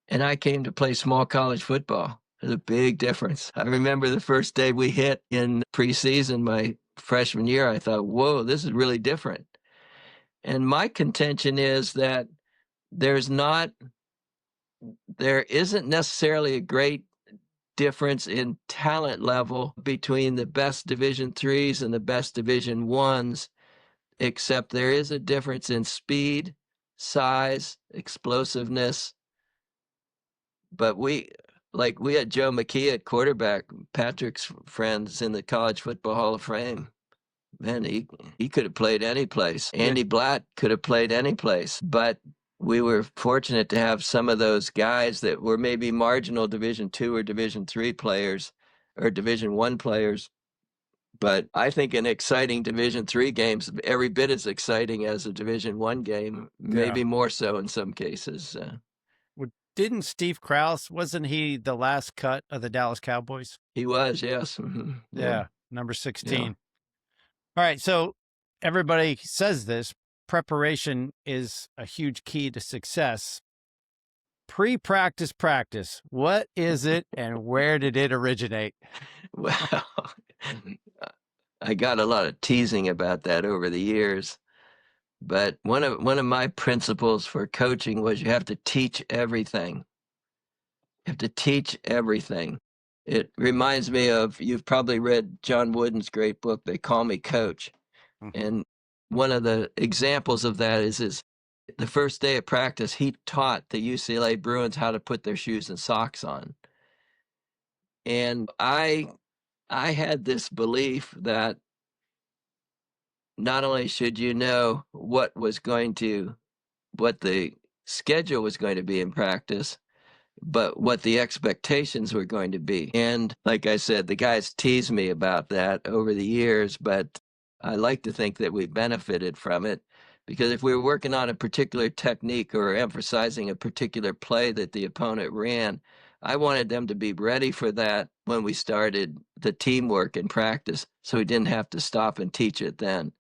And I came to play small college football. There's a big difference. I remember the first day we hit in preseason my freshman year, I thought, whoa, this is really different. And my contention is that there isn't necessarily a great difference in talent level between the best Division IIIs and the best Division Is, except there is a difference in speed, size, explosiveness. But we had Joe McKee at quarterback, Patrick's friends in the College Football Hall of Fame. Man, he could have played any place. Andy Blatt could have played any place. But we were fortunate to have some of those guys that were maybe marginal Division II or Division III players or Division I players. But I think an exciting Division III game's every bit as exciting as a Division I game, maybe more so in some cases. Didn't Steve Krause, wasn't he the last cut of the Dallas Cowboys? He was, yes. Yeah, Yeah, number yeah. 16. All right, so everybody says this, preparation is a huge key to success. Pre-practice practice. What is it and where did it originate? Well, I got a lot of teasing about that over the years, but one of my principles for coaching was you have to teach everything. You have to teach everything. It reminds me of, you've probably read John Wooden's great book, They Call Me Coach. Mhm. And one of the examples of that is the first day of practice, he taught the UCLA Bruins how to put their shoes and socks on. And I had this belief that not only should you know what the schedule was going to be in practice, but what the expectations were going to be. And like I said, the guys teased me about that over the years, but I like to think that we benefited from it, because if we were working on a particular technique or emphasizing a particular play that the opponent ran, I wanted them to be ready for that when we started the teamwork in practice, so we didn't have to stop and teach it then.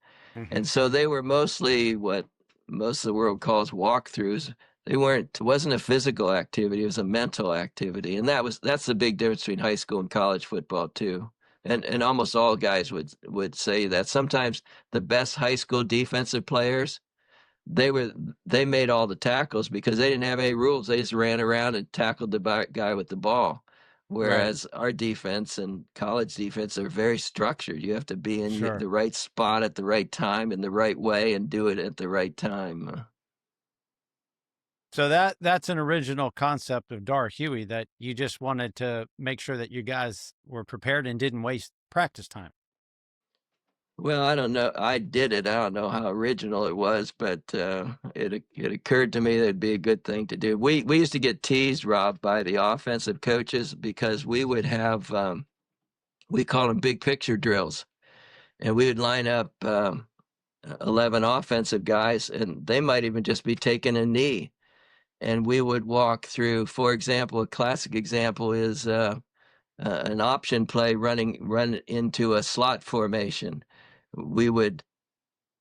And Mhm. so they were mostly what most of the world calls walkthroughs. It wasn't a physical activity, it was a mental activity. And that's the big difference between high school and college football too. And almost all guys would say that. Sometimes the best high school defensive players, they were they made all the tackles because they didn't have any rules. They just ran around and tackled the guy with the ball. Right. Whereas our defense and college defense are very structured. You have to be in Sure. the right spot at the right time in the right way and do it at the right time. So that's an original concept of Dar Huey, that you just wanted to make sure that you guys were prepared and didn't waste practice time. Well, I don't know. I did it. I don't know how original it was, but it occurred to me that it'd be a good thing to do. We used to get teased, Rob, by the offensive coaches because we would have we call them big picture drills, and we would line up 11 offensive guys, and they might even just be taking a knee, and we would walk through. For example, a classic example is an option play run into a slot formation. We would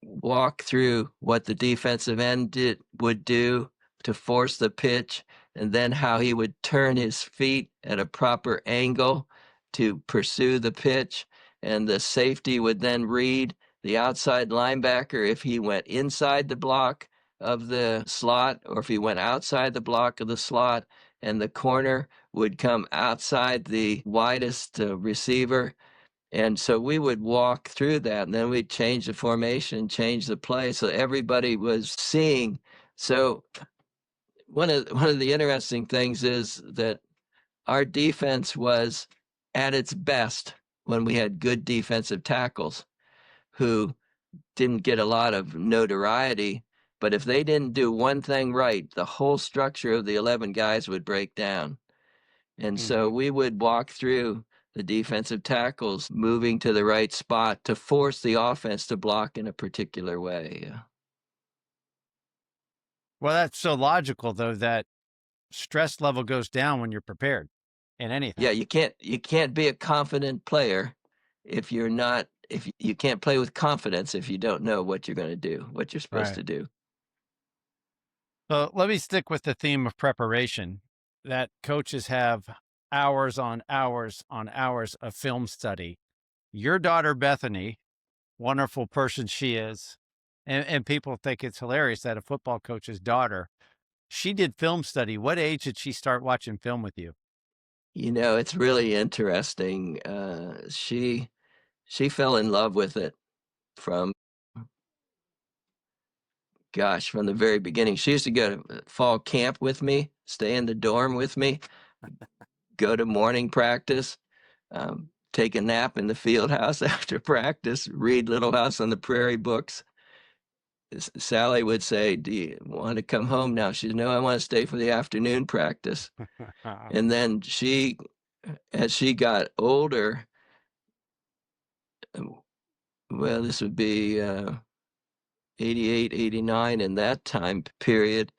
walk through what the defensive end would do to force the pitch, and then how he would turn his feet at a proper angle to pursue the pitch. And the safety would then read the outside linebacker if he went inside the block of the slot or if he went outside the block of the slot, and the corner would come outside the widest receiver. And so we would walk through that, and then we'd change the formation, change the play, so everybody was seeing. So one of the interesting things is that our defense was at its best when we had good defensive tackles who didn't get a lot of notoriety, but if they didn't do one thing right, the whole structure of the 11 guys would break down. And so Mhm. we would walk through the defensive tackles moving to the right spot to force the offense to block in a particular way. Well, that's so logical though, that stress level goes down when you're prepared in Yeah, anything. you can't be a confident player if you're not if you can't play with confidence if you don't know what you're going to do, what you're supposed Right. to do. So let me stick with the theme of preparation, that coaches have hours on hours on hours of film study. Your daughter, Bethany, wonderful person she is, and people think it's hilarious that a football coach's daughter, she did film study. What age did she start watching film with you? It's really interesting. She fell in love with it from from the very beginning. She used to go to fall camp with me, stay in the dorm with me, go to morning practice, take a nap in the field house after practice, read Little House on the Prairie books. Sally would say, "Do you want to come home now?" She said, "No, I want to stay for the afternoon practice." And then as she got older, well, this would be 88, 89 in that time period,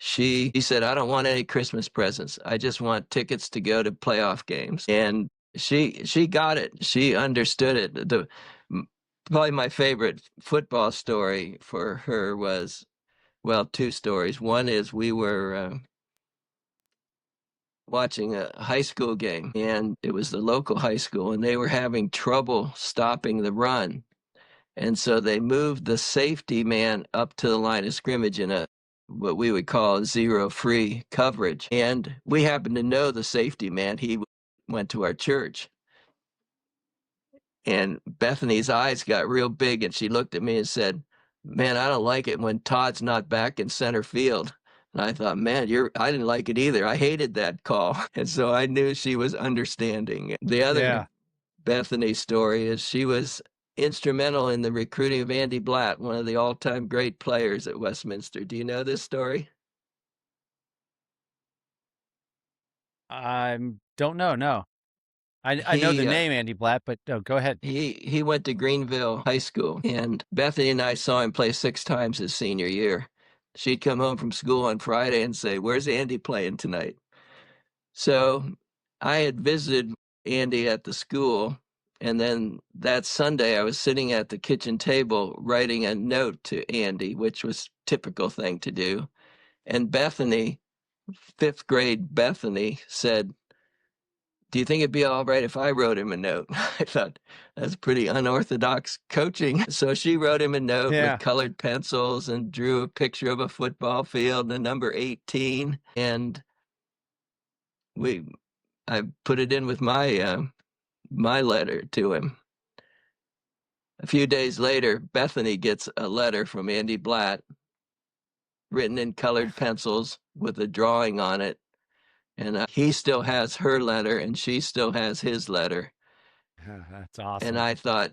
She said, I don't want any Christmas presents. I just want tickets to go to playoff games. And she got it. She understood it. Probably my favorite football story for her was, well, two stories. One is we were watching a high school game, and it was the local high school, and they were having trouble stopping the run. And so they moved the safety man up to the line of scrimmage in a what we would call a zero-free coverage. And we happened to know the safety man. He went to our church. And Bethany's eyes got real big, and she looked at me and said, man, I don't like it when Todd's not back in center field. And I thought, man, I didn't like it either. I hated that call. And so I knew she was understanding. The other Bethany story is she was instrumental in the recruiting of Andy Blatt, one of the all-time great players at Westminster. Do you know this story? I don't know. No, I know the name Andy Blatt, but go ahead. He went to Greenville High School, and Bethany and I saw him play 6 times his senior year. She'd come home from school on Friday and say, where's Andy playing tonight? So I had visited Andy at the school, and then that Sunday I was sitting at the kitchen table writing a note to Andy, which was a typical thing to do. And Bethany, 5th grade Bethany, said, do you think it'd be all right if I wrote him a note? I thought, that's pretty unorthodox coaching. So she wrote him a note with colored pencils and drew a picture of a football field and number 18. And I put it in with my letter to him. A few days later, Bethany gets a letter from Andy Blatt written in colored pencils with a drawing on it. And he still has her letter, and she still has his letter. That's awesome. And I thought,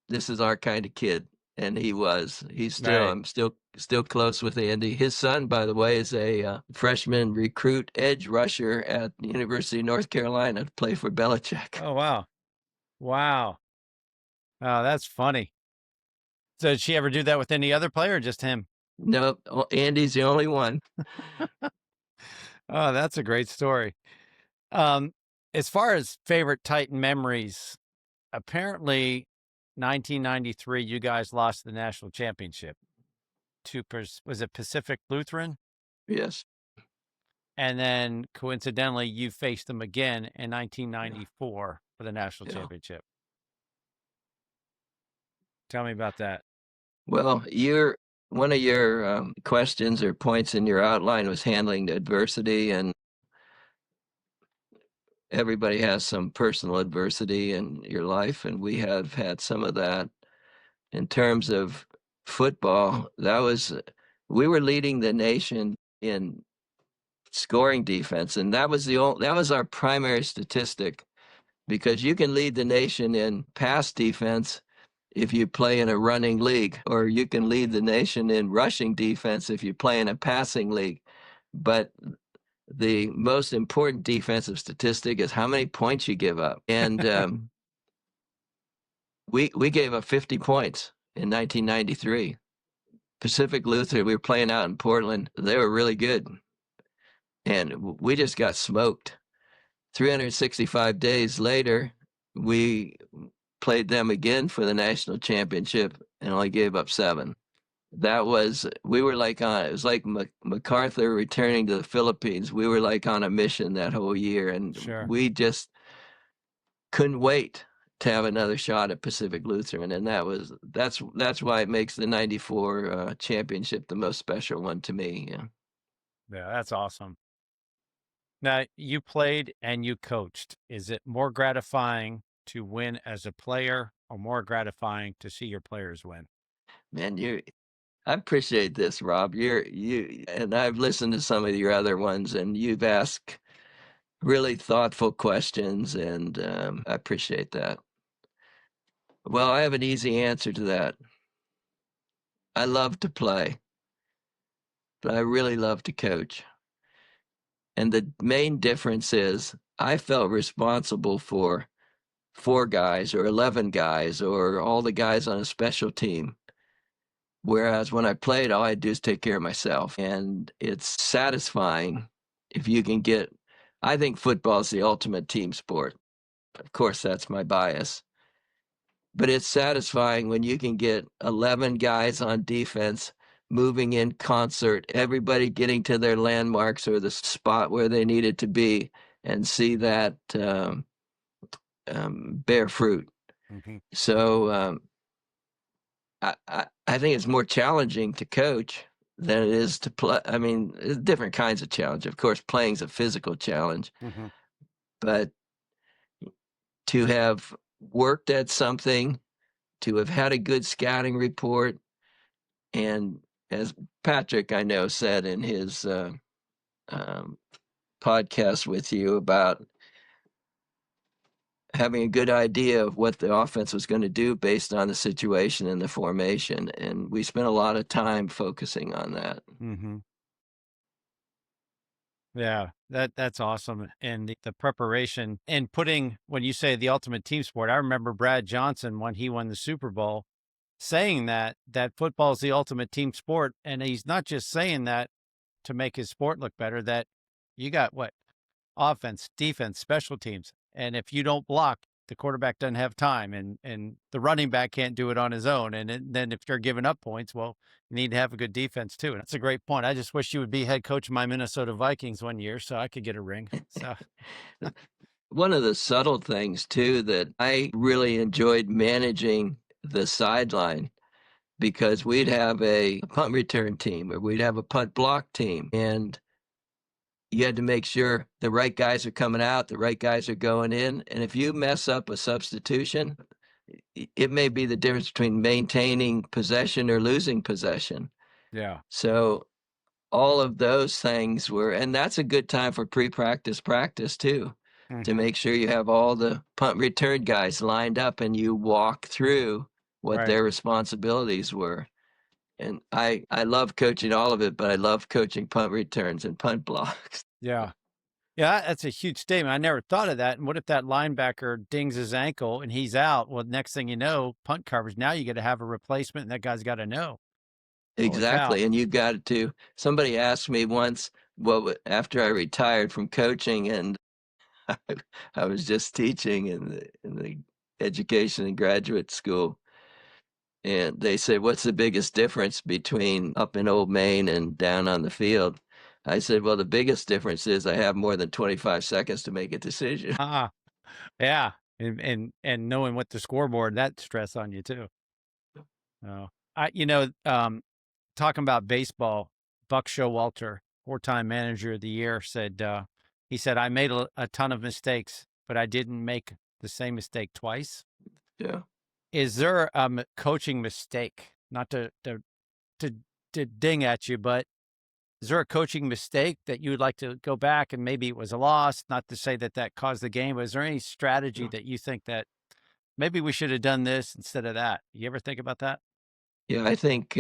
this is our kind of kid. And he was. I'm still close with Andy. His son, by the way, is a freshman recruit edge rusher at the University of North Carolina to play for Belichick. Oh, wow. Wow. Oh, that's funny. So did she ever do that with any other player or just him? No, Andy's the only one. Oh, that's a great story. As far as favorite Titan memories, apparently 1993, you guys lost the national championship to, was it Pacific Lutheran? Yes. And then coincidentally, you faced them again in 1994 for the national championship. Tell me about that. Well, one of your questions or points in your outline was handling the adversity, and everybody has some personal adversity in your life, and we have had some of that. In terms of football, we were leading the nation in scoring defense, and that was our primary statistic, because you can lead the nation in pass defense if you play in a running league, or you can lead the nation in rushing defense if you play in a passing league. But the most important defensive statistic is how many points you give up. And we gave up 50 points in 1993. Pacific Lutheran, we were playing out in Portland. They were really good. And we just got smoked. 365 days later, we played them again for the national championship and only gave up 7. It was like MacArthur returning to the Philippines. We were like on a mission that whole year, and we just couldn't wait to have another shot at Pacific Lutheran. And that's why it makes the 94 championship the most special one to me. Yeah, that's awesome. Now, you played and you coached. Is it more gratifying to win as a player or more gratifying to see your players win? Man, I appreciate this, Rob. And I've listened to some of your other ones, and you've asked really thoughtful questions, and I appreciate that. Well, I have an easy answer to that. I love to play, but I really love to coach. And the main difference is I felt responsible for 4 guys or 11 guys or all the guys on a special team. Whereas when I played, all I do is take care of myself. And it's satisfying if you can get, I think football is the ultimate team sport. Of course, that's my bias. But it's satisfying when you can get 11 guys on defense moving in concert, everybody getting to their landmarks or the spot where they needed to be, and see that bear fruit. Mm-hmm. So I think it's more challenging to coach than it is to play. I mean, there's different kinds of challenge. Of course, playing's a physical challenge, Mm-hmm. but to have worked at something, to have had a good scouting report, and as Patrick, I know, said in his um, podcast with you about having a good idea of what the offense was going to do based on the situation and the formation. And we spent a lot of time focusing on that. Mm-hmm. Yeah, that's awesome. And the preparation and putting, when you say the ultimate team sport, I remember Brad Johnson when he won the Super Bowl saying that football is the ultimate team sport. And he's not just saying that to make his sport look better, that you got what? Offense, defense, special teams. And if you don't block, the quarterback doesn't have time, and the running back can't do it on his own. And then if you're giving up points, well, you need to have a good defense too. And that's a great point. I just wish you would be head coach of my Minnesota Vikings one year so I could get a ring. So One of the subtle things, too, that I really enjoyed managing the sideline, because we'd have a punt return team or we'd have a punt block team, and you had to make sure the right guys are coming out, the right guys are going in. And if you mess up a substitution, it may be the difference between maintaining possession or losing possession. yeah. So all of those things were, and that's a good time for pre-practice practice too, to Hmm. make sure you have all the punt return guys lined up and you walk through what Right. their responsibilities were. And I love coaching all of it, but I love coaching punt returns and punt blocks. Yeah. Yeah, that's a huge statement. I never thought of that. And what if that linebacker dings his ankle and he's out? Well, next thing you know, punt coverage. Now you got to have a replacement, and that guy's got to know. Holy cow! Exactly. And you got to, somebody asked me once, after I retired from coaching, and I, I was just teaching in the education and graduate school. And they said, "What's the biggest difference between up in Old Main and down on the field?" I said, "Well, the biggest difference is I have more than 25 seconds to make a decision." Ah, yeah, and knowing what the scoreboard, that stress on you too. Oh, talking about baseball, Buck Showalter, 4-time manager of the year, said he said I made a ton of mistakes, but I didn't make the same mistake twice. Yeah. Is there a coaching mistake? Not to to ding at you, but is there a coaching mistake that you would like to go back and maybe it was a loss? Not to say that that caused the game, but is there any strategy that you think that maybe we should have done this instead of that? You ever think about that? Yeah, I think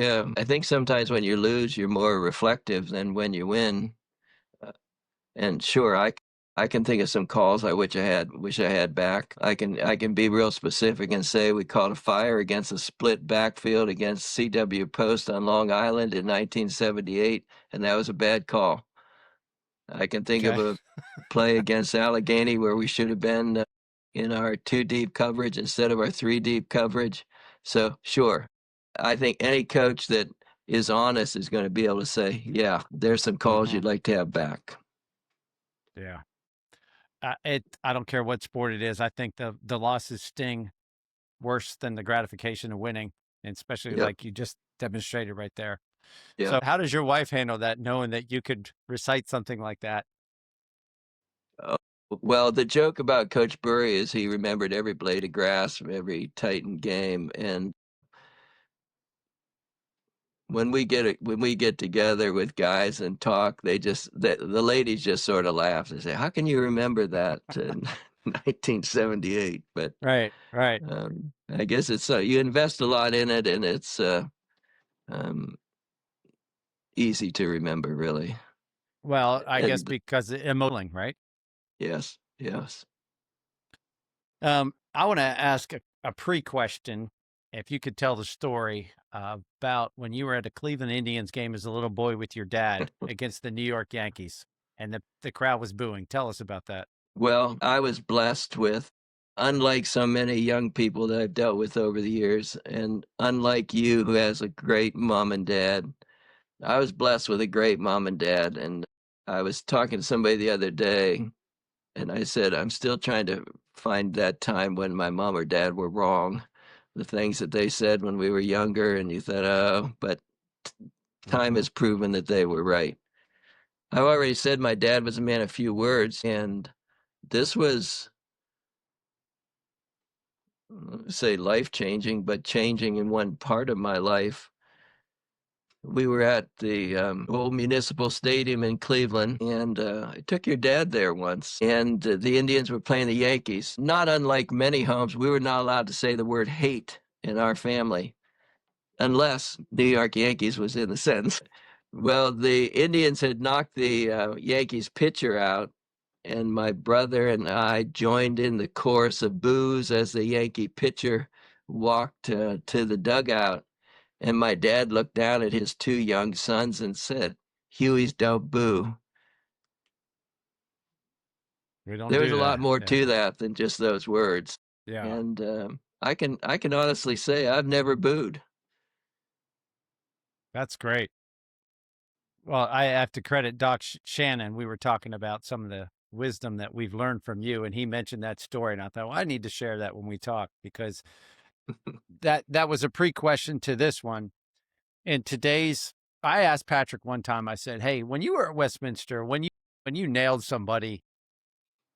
sometimes when you lose, you're more reflective than when you win. Uh, And sure, I can think of some calls I wish I had back. I can be real specific and say we caught a fire against a split backfield against CW Post on Long Island in 1978, and that was a bad call. I can think of Okay. a play against Allegheny where we should have been in our two deep coverage instead of our three deep coverage. So sure, I think any coach that is honest is going to be able to say, yeah, there's some calls Hmm. you'd like to have back. Yeah. I don't care what sport it is. I think the losses sting worse than the gratification of winning, and especially Yep. like you just demonstrated right there. Yeah. So how does your wife handle that, knowing that you could recite something like that? Uh, well, the joke about Coach Burry is he remembered every blade of grass from every Titan game. And when we get together with guys and talk, the ladies just sort of laugh and say, "How can you remember that in 1978?" But Right, right. I guess it's you invest a lot in it, and it's um, easy to remember, really. Well, I guess And because emoting, right? yes, yes. I want to ask a pre-question. If you could tell the story about when you were at a Cleveland Indians game as a little boy with your dad against the New York Yankees, and the crowd was booing. Tell us about that. Well, I was blessed with, unlike so many young people that I've dealt with over the years, and unlike you, who has a great mom and dad, I was blessed with a great mom and dad. And I was talking to somebody the other day, and I said, I'm still trying to find that time when my mom or dad were wrong. The things that they said when we were younger, and you thought, oh, but time has proven that they were right. I've already said my dad was a man of few words, and this was, say, life changing, but changing in one part of my life. We were at the old municipal stadium in Cleveland, and I took your dad there once, and the Indians were playing the Yankees. Not unlike many homes, we were not allowed to say the word hate in our family unless New York Yankees was in the sentence. Well, the Indians had knocked the Yankees pitcher out, and my brother and I joined in the chorus of boos as the Yankee pitcher walked to the dugout. And my dad looked down at his two young sons and said, Hueys don't boo. We don't There was do a lot that. more Yeah. to that than just those words. Yeah. And I can honestly say I've never booed. That's great. Well, I have to credit Doc Shannon. We were talking about some of the wisdom that we've learned from you, and he mentioned that story, and I thought, well, I need to share that when we talk, because that was a pre-question to this one. In today's, I asked Patrick one time, I said, hey, when you were at Westminster, when you nailed somebody,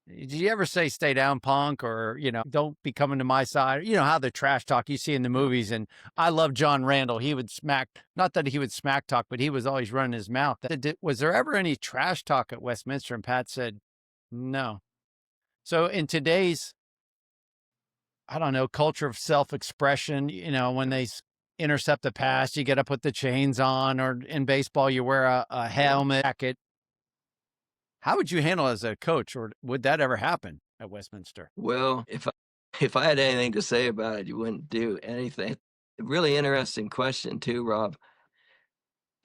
did you ever say stay down, punk, or, don't be coming to my side? You know how the trash talk you see in the movies. And I love John Randall. He would smack, not that he would smack talk, but he was always running his mouth. Was there ever any trash talk at Westminster? And Pat said, no. So in today's, I don't know, culture of self-expression, when they intercept the pass, you got to put the chains on, or in baseball, you wear a helmet, jacket. How would you handle it as a coach, or would that ever happen at Westminster? Well, if I had anything to say about it, you wouldn't do anything. Really interesting question too, Rob.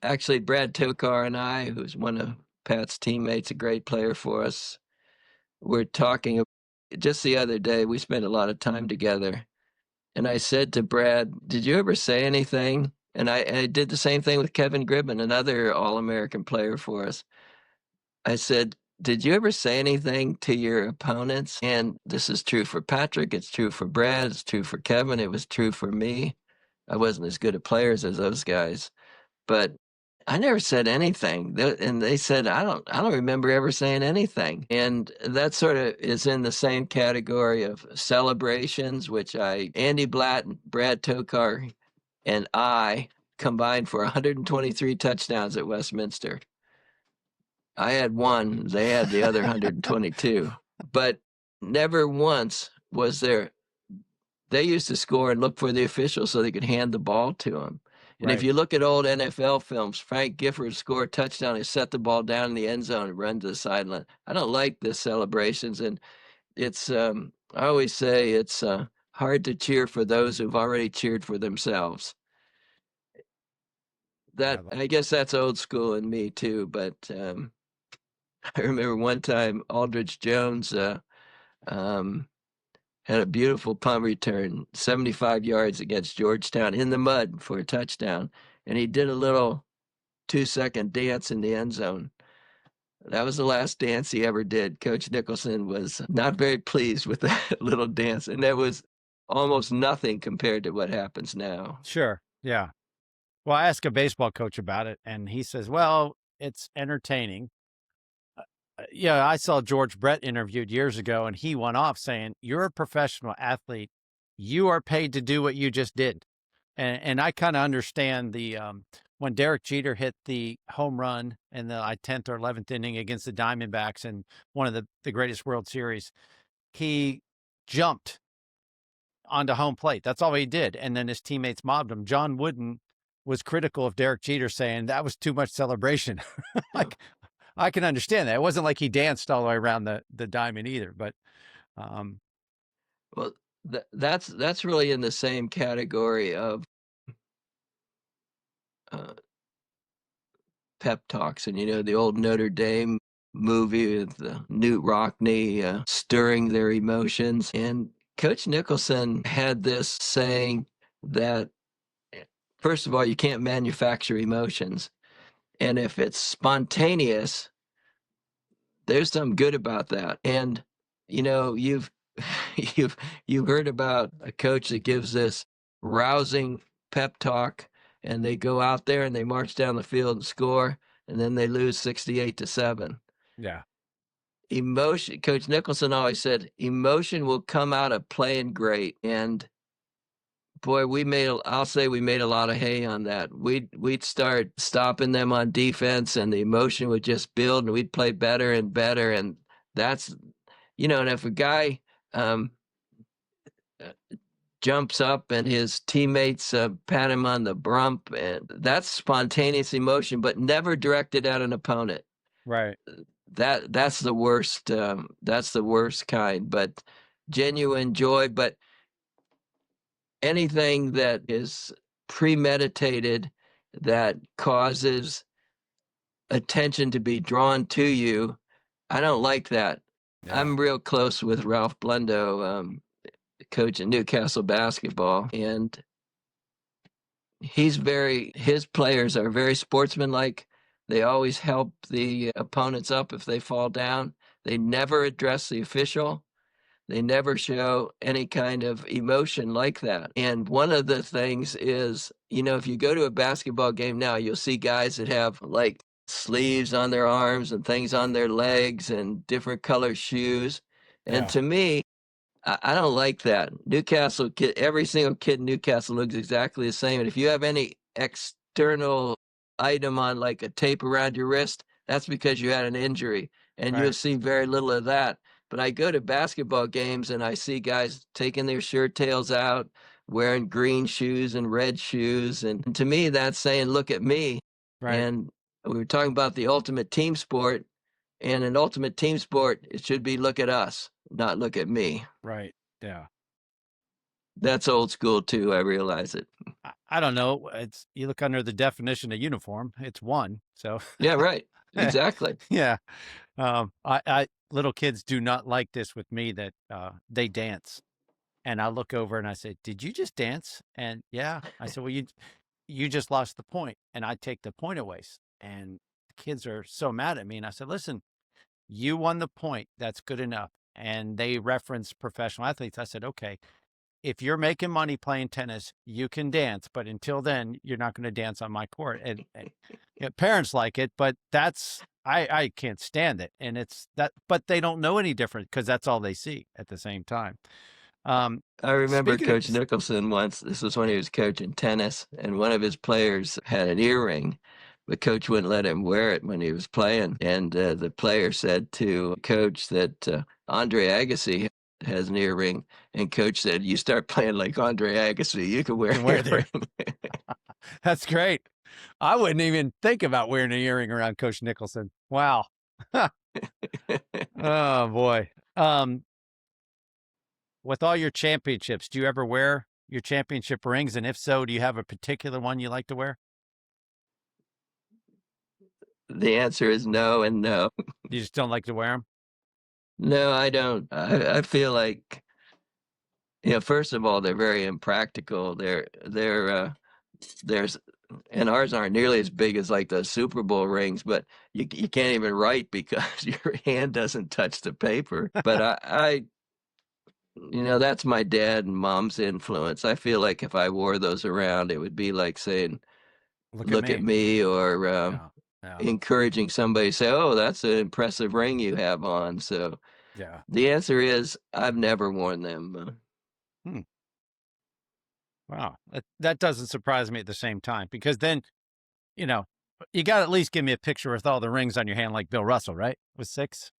Actually, Brad Tokar and I, who's one of Pat's teammates, a great player for us, were talking just the other day. We spent a lot of time together. And I said to Brad, did you ever say anything? And I did the same thing with Kevin Gribben, another All-American player for us. I said, did you ever say anything to your opponents? And this is true for Patrick. It's true for Brad. It's true for Kevin. It was true for me. I wasn't as good at players as those guys, but I never said anything. And they said, I don't remember ever saying anything. And that sort of is in the same category of celebrations, which Andy Blatt, Brad Tokar, and I combined for 123 touchdowns at Westminster. I had one, they had the other 122. But never once was there, they used to score and look for the official so they could hand the ball to him. And if you look at old NFL films, Frank Gifford score a touchdown, he set the ball down in the end zone and run to the sideline. I don't like the celebrations, and it's I always say it's hard to cheer for those who've already cheered for themselves. That, I guess that's old school in me too, but I remember one time Aldridge Jones had a beautiful punt return, 75 yards against Georgetown in the mud for a touchdown. And he did a little 2-second dance in the end zone. That was the last dance he ever did. Coach Nicholson was not very pleased with that little dance. And that was almost nothing compared to what happens now. Sure. Yeah. Well, I asked a baseball coach about it, and he says, well, it's entertaining. Yeah, I saw George Brett interviewed years ago, and he went off saying, you're a professional athlete. You are paid to do what you just did. And I kind of understand the when Derek Jeter hit the home run in the 10th or 11th inning against the Diamondbacks in one of the greatest World Series, he jumped onto home plate. That's all he did. And then his teammates mobbed him. John Wooden was critical of Derek Jeter, saying that was too much celebration. Like, I can understand that. It wasn't like he danced all the way around the diamond either, but well, that's really in the same category of uh, pep talks. And, the old Notre Dame movie with Newt Rockney stirring their emotions. And Coach Nicholson had this saying that, first of all, you can't manufacture emotions. And if it's spontaneous, there's something good about that. And, you've you've you've heard about a coach that gives this rousing pep talk, and they go out there and they march down the field and score, and then they lose 68-7. Yeah. Emotion, Coach Nicholson always said, emotion will come out of playing great. And boy, I'll say we made a lot of hay on that. We'd start stopping them on defense, and the emotion would just build, and we'd play better and better. And that's, and if a guy um, jumps up and his teammates pat him on the rump, and that's spontaneous emotion, but never directed at an opponent. Right. That's the worst. That's the worst kind. But genuine joy, but anything that is premeditated, that causes attention to be drawn to you, I don't like that. Yeah. I'm real close with Ralph Blendo, coach in Newcastle basketball, and his players are very sportsmanlike. They always help the opponents up if they fall down. They never address the official. They never show any kind of emotion like that. And one of the things is, if you go to a basketball game now, you'll see guys that have like sleeves on their arms and things on their legs and different color shoes. And Yeah. to me, I don't like that. Newcastle kid, every single kid in Newcastle looks exactly the same. And if you have any external item on like a tape around your wrist, that's because you had an injury, and you'll Right. see very little of that. But I go to basketball games and I see guys taking their shirt tails out, wearing green shoes and red shoes. And to me, that's saying, look at me. Right. And we were talking about the ultimate team sport. And an ultimate team sport, it should be look at us, not look at me. Right. Yeah. That's old school too. I realize it. I don't know. You look under the definition of uniform, it's one. So Yeah, right. Exactly. yeah. Little kids do not like this with me, that they dance. And I look over and I say, "Did you just dance?" And yeah, I said, "Well, you just lost the point," and I take the point away. And the kids are so mad at me. And I said, "Listen, you won the point. That's good enough." And they reference professional athletes. I said, "Okay, if you're making money playing tennis, you can dance, but until then, you're not going to dance on my court." And parents like it, but I can't stand it. And it's that, but they don't know any different because that's all they see at the same time. I remember Speaking of, Coach Nicholson once. This was when he was coaching tennis, and one of his players had an earring, but Coach wouldn't let him wear it when he was playing. And the player said to Coach that Andre Agassi has an earring, and Coach said, "You start playing like Andre Agassi, you can wear can an wear there. earring." That's great. I wouldn't even think about wearing an earring around Coach Nicholson. Wow. Oh boy. With all your championships, do you ever wear your championship rings? And if so, do you have a particular one you like to wear? The answer is no and no. You just don't like to wear them? No, I don't. I feel like, first of all, they're very impractical. There's and ours aren't nearly as big as like the Super Bowl rings, but you can't even write because your hand doesn't touch the paper. But that's my dad and mom's influence. I feel like if I wore those around, it would be like saying, Look at "Look at me. me," or Yeah. Yeah. encouraging somebody to say, "Oh, that's an impressive ring you have on." So Yeah. the answer is I've never worn them. Hmm. Wow. That doesn't surprise me at the same time, because then, you know, you got to at least give me a picture with all the rings on your hand, like Bill Russell, right? With 6.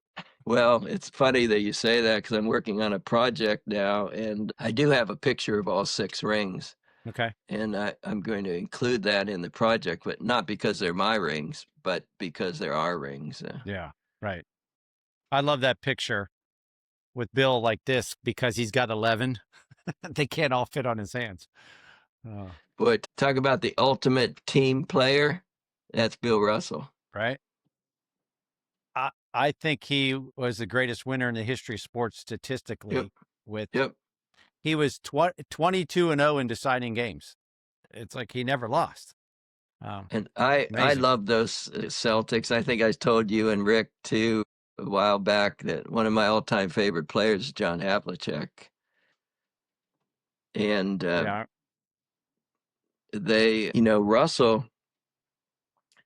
Well, it's funny that you say that because I'm working on a project now, and I do have a picture of all 6 rings. Okay. And I'm going to include that in the project, but not because they're my rings, but because they're our rings. Yeah. Right. I love that picture with Bill like this because he's got 11. They can't all fit on his hands. Oh, Boy, talk about the ultimate team player. That's Bill Russell. right. I think he was the greatest winner in the history of sports Yep. statistically. With Yep. he was 22-0 in deciding games. It's like he never lost. And I Amazing. love those Celtics. I think I told you and Rick too a while back that one of my all-time favorite players is John Havlicek. And Yeah, Russell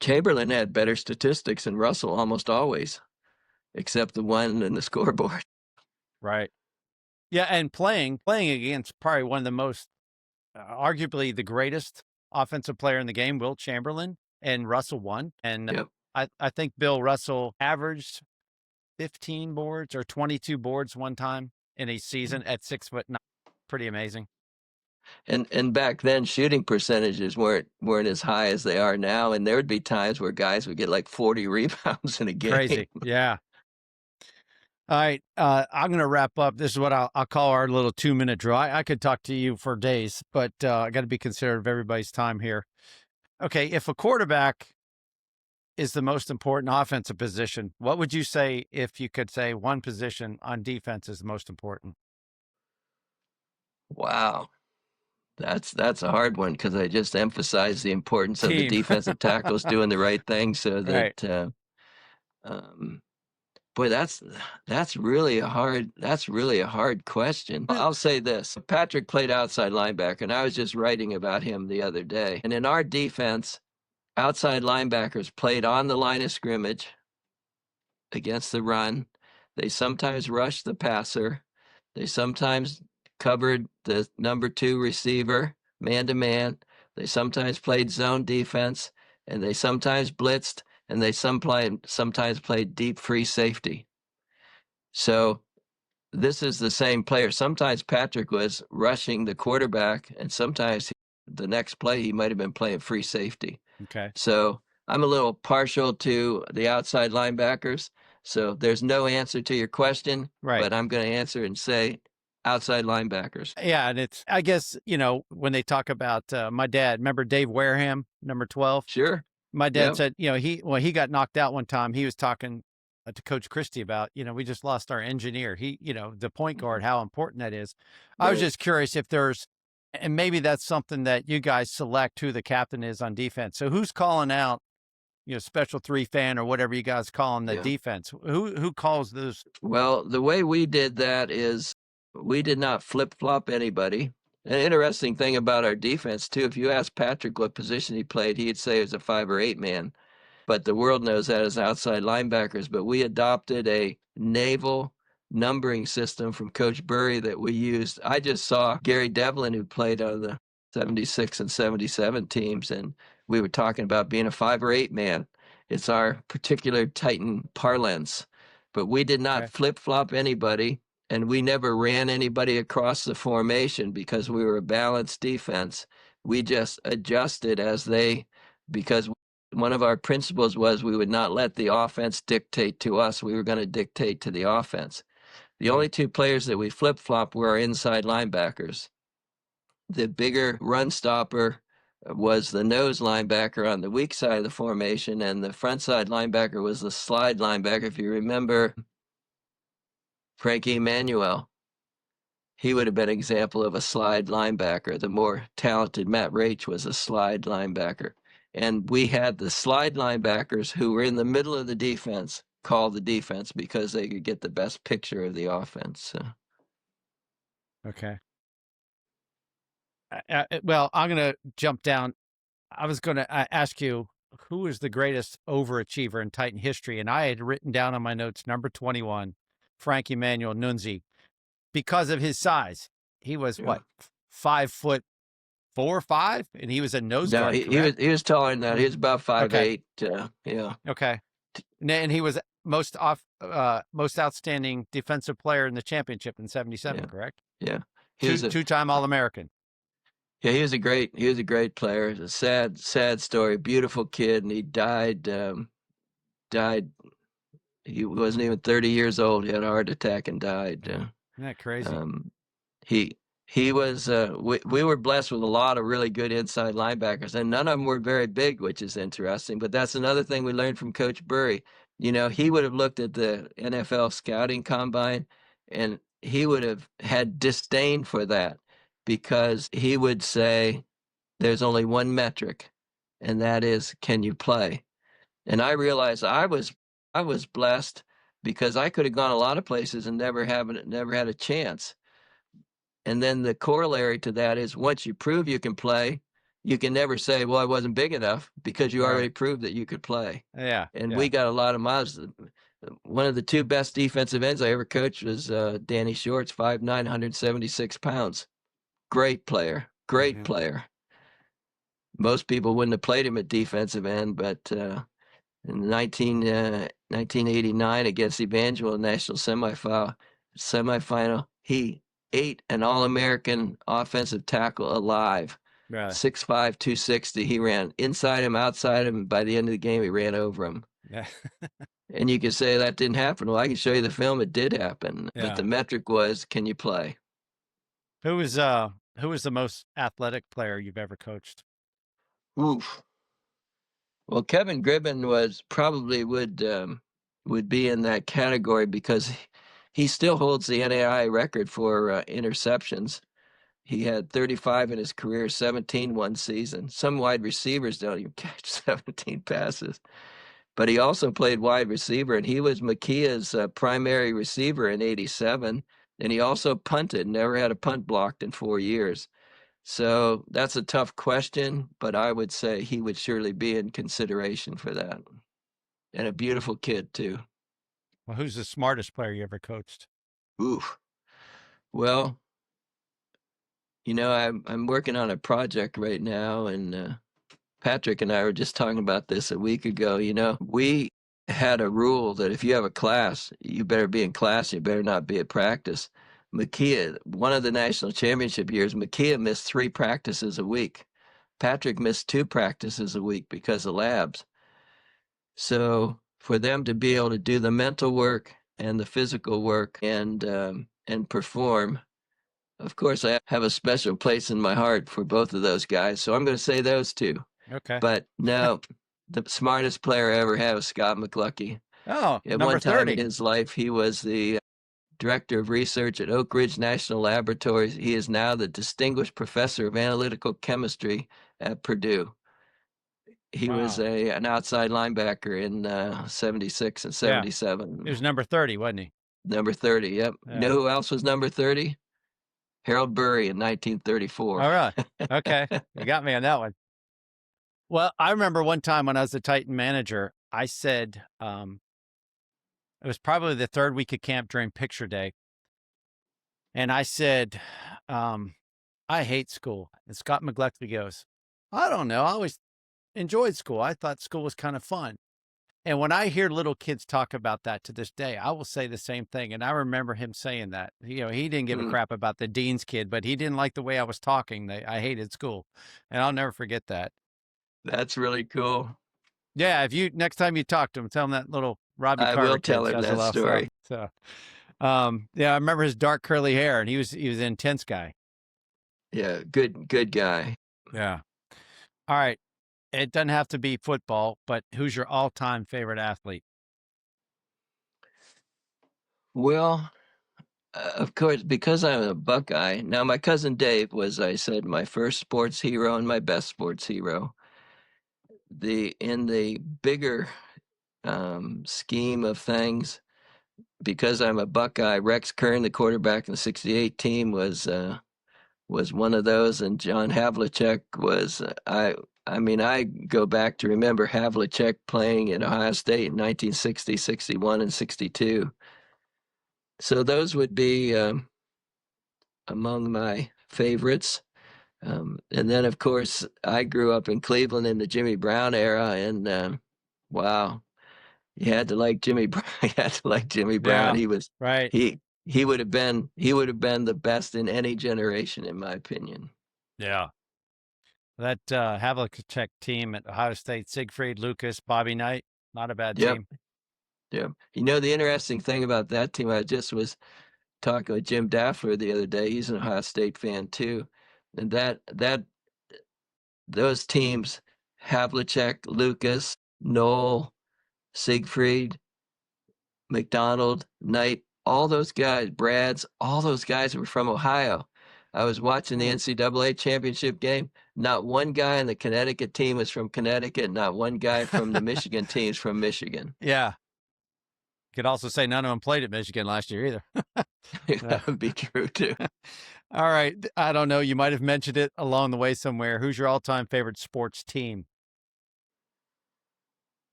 Chamberlain had better statistics than Russell almost always, except the one in the scoreboard. right. Yeah, and playing against probably one of the most, arguably the greatest offensive player in the game, Wilt Chamberlain, and Russell won. And Yep. I think Bill Russell averaged 15 boards or 22 boards one time in a season at 6'9". Pretty amazing. And back then shooting percentages weren't as high as they are now, and there would be times where guys would get like 40 rebounds in a game. Crazy. Yeah. All right. I'm going to wrap up. This is what I'll call our little 2-minute drill. I could talk to you for days, but I got to be considerate of everybody's time here. Okay. If a quarterback is the most important offensive position, what would you say if you could say one position on defense is the most important? Wow. That's a hard one because I just emphasized the importance of the Team. defensive tackles doing the right thing so Right. that um, boy, that's really a hard question. I'll say this. Patrick played outside linebacker, and I was just writing about him the other day. And in our defense, outside linebackers played on the line of scrimmage against the run. They sometimes rushed the passer. They sometimes covered the number 2 receiver man to man. They sometimes played zone defense, and they sometimes blitzed, and they sometimes played deep free safety. So this is the same player. Sometimes Patrick was rushing the quarterback, and sometimes the next play he might have been playing free safety. Okay. So I'm a little partial to the outside linebackers. So there's no answer to your question, Right. but I'm going to answer and say outside linebackers. Yeah. And I guess, when they talk about my dad, remember Dave Wareham, number 12? Sure. My dad Yep. said, he got knocked out one time. He was talking to Coach Christie about, we just lost our engineer. The point guard, how important that is. I was Right. just curious if and maybe that's something that you guys select who the captain is on defense. So who's calling out, special 3 fan or whatever you guys call them, the Yeah. defense? Who calls those? Well, the way we did that is we did not flip-flop anybody. An interesting thing about our defense, too, if you ask Patrick what position he played, he'd say it was a 5 or 8 man. But the world knows that as outside linebackers. But we adopted a naval numbering system from Coach Burry that we used. I just saw Gary Devlin, who played on the 76 and 77 teams, and we were talking about being a 5 or 8 man. It's our particular Titan parlance. But we did not Okay. flip-flop anybody, and we never ran anybody across the formation because we were a balanced defense. We just adjusted because one of our principles was we would not let the offense dictate to us. We were going to dictate to the offense. The only 2 players that we flip-flop were our inside linebackers. The bigger run stopper was the nose linebacker on the weak side of the formation, and the front side linebacker was the slide linebacker. If you remember Frankie Emmanuel, he would have been an example of a slide linebacker. The more talented Matt Raich was a slide linebacker. And we had the slide linebackers who were in the middle of the defense call the defense because they could get the best picture of the offense. So. Okay. Well, I'm going to jump down. I was going to ask you, who is the greatest overachiever in Titan history? And I had written down on my notes, number 21, Frank Emmanuel Nunzi, because of his size. He was Yeah. what, 5'4" or 5, and he was a nose No, guard. he was taller than that. He was about 5'8". Okay. Yeah. Okay. And he was most outstanding defensive player in the championship in 77, correct? Yeah. He was Two-time All-American. Yeah, he was a great player. It's a sad story. Beautiful kid, and he died. He wasn't even 30 years old. He had a heart attack and died. Isn't that crazy? He He was, we were blessed with a lot of really good inside linebackers, and none of them were very big, which is interesting. But that's another thing we learned from Coach Burry. You know, he would have looked at the NFL scouting combine and he would have had disdain for that because he would say, there's only one metric, and that is, can you play? And I realized I was blessed because I could have gone a lot of places and never had a chance. And then the corollary to that is once you prove you can play, you can never say, well, I wasn't big enough because you already Right. proved that you could play. Yeah. And Yeah. we got a lot of miles. One of the two best defensive ends I ever coached was Danny Shorts, 5'9", 176 pounds. Great player. Great Mhm. player. Most people wouldn't have played him at defensive end, but in 1989 against Evangel National semifinal, he ate an All-American offensive tackle alive. Right. 6'5", 260. He ran inside him, outside him, and by the end of the game, he ran over him. Yeah. And you can say that didn't happen. Well, I can show you the film. It did happen. But Yeah. the metric was, can you play? Who was the most athletic player you've ever coached? Oof. Well, Kevin Gribben was probably would be in that category because he still holds the NAI record for interceptions. He had 35 in his career, 17 one season. Some wide receivers don't even catch 17 passes. But he also played wide receiver, and he was Makia's primary receiver in '87. And he also punted, never had a punt blocked in 4 years. So that's a tough question, but I would say he would surely be in consideration for that. And a beautiful kid, too. Well, who's the smartest player you ever coached? Oof. Well, you know, I'm working on a project right now, and Patrick and I were just talking about this a week ago. You know, we had a rule that if you have a class, you better be in class, you better not be at practice. Makia, one of the national championship years, Makia missed 3 practices a week. Patrick missed 2 practices a week because of labs. So for them to be able to do the mental work and the physical work and perform, of course, I have a special place in my heart for both of those guys. So I'm going to say those two. Okay. But no, the smartest player I ever had was Scott McLuckie. Oh, At number one time 30. in his life, he was the director of research at Oak Ridge National Laboratories. He is now the distinguished professor of analytical chemistry at Purdue. He was Wow. an outside linebacker in 76 and Yeah. 77. He was number 30, wasn't he? Number 30, yep. Yeah. You know who else was number 30? Harold Burry in 1934. All right. Okay. You got me on that one. Well, I remember one time when I was the Titan manager, I said, it was probably the 3rd week of camp during picture day. And I said, I hate school. And Scott McLuckie goes, I don't know. I always enjoyed school. I thought school was kind of fun. And when I hear little kids talk about that to this day, I will say the same thing. And I remember him saying that. You know, he didn't give a crap about the dean's kid, but he didn't like the way I was talking. I hated school. And I'll never forget that. That's really cool. Yeah, if you next time you talk to him, tell him that little Robbie I Carver will kid tell him says a that lot of story. stuff. So, yeah, I remember his dark curly hair, and he was an intense guy. Yeah, good guy. Yeah. All right. It doesn't have to be football, but who's your all-time favorite athlete? Well, of course, because I'm a Buckeye. Now, my cousin Dave was, I said, my first sports hero and my best sports hero. In the bigger scheme of things, because I'm a Buckeye, Rex Kern, the quarterback in the '68 team, was one of those, and John Havlicek was. I mean, I go back to remember Havlicek playing at Ohio State in 1960, 61, and 62. So those would be among my favorites. And then, of course, I grew up in Cleveland in the Jimmy Brown era, and wow, you had to like Jimmy Brown. You had to like Jimmy Brown. Yeah, He was right. he would have been the best in any generation, in my opinion. Yeah. That Havlicek team at Ohio State, Siegfried, Lucas, Bobby Knight, not a bad Yep, team. yep. You know, the interesting thing about that team, I just was talking with Jim Daffler the other day. He's an Ohio State fan too, and those teams, Havlicek, Lucas, Knoll, Siegfried, McDonald, Knight, all those guys, Brads, all those guys were from Ohio. I was watching the NCAA championship game. Not one guy on the Connecticut team was from Connecticut. Not one guy from the Michigan teams from Michigan. Yeah. You could also say none of them played at Michigan last year either. That would be true too. All right. I don't know. You might have mentioned it along the way somewhere. Who's your all-time favorite sports team?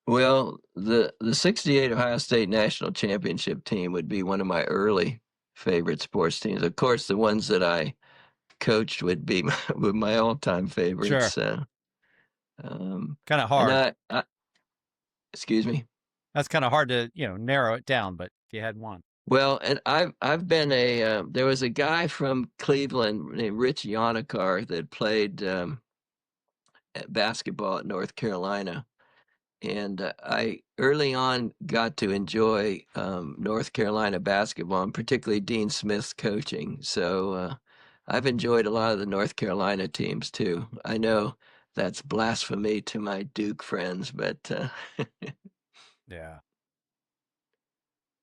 Well, the '68 Ohio State national championship team would be one of my early favorite sports teams. Of course, the ones that I coached would be my all-time favorites. Sure. Kind of hard. Excuse me. That's kind of hard to narrow it down. But if you had one, well, and I've been there was a guy from Cleveland named Rich Yannikar that played basketball at North Carolina. And I early on got to enjoy North Carolina basketball, and particularly Dean Smith's coaching. So I've enjoyed a lot of the North Carolina teams too. I know that's blasphemy to my Duke friends, but yeah,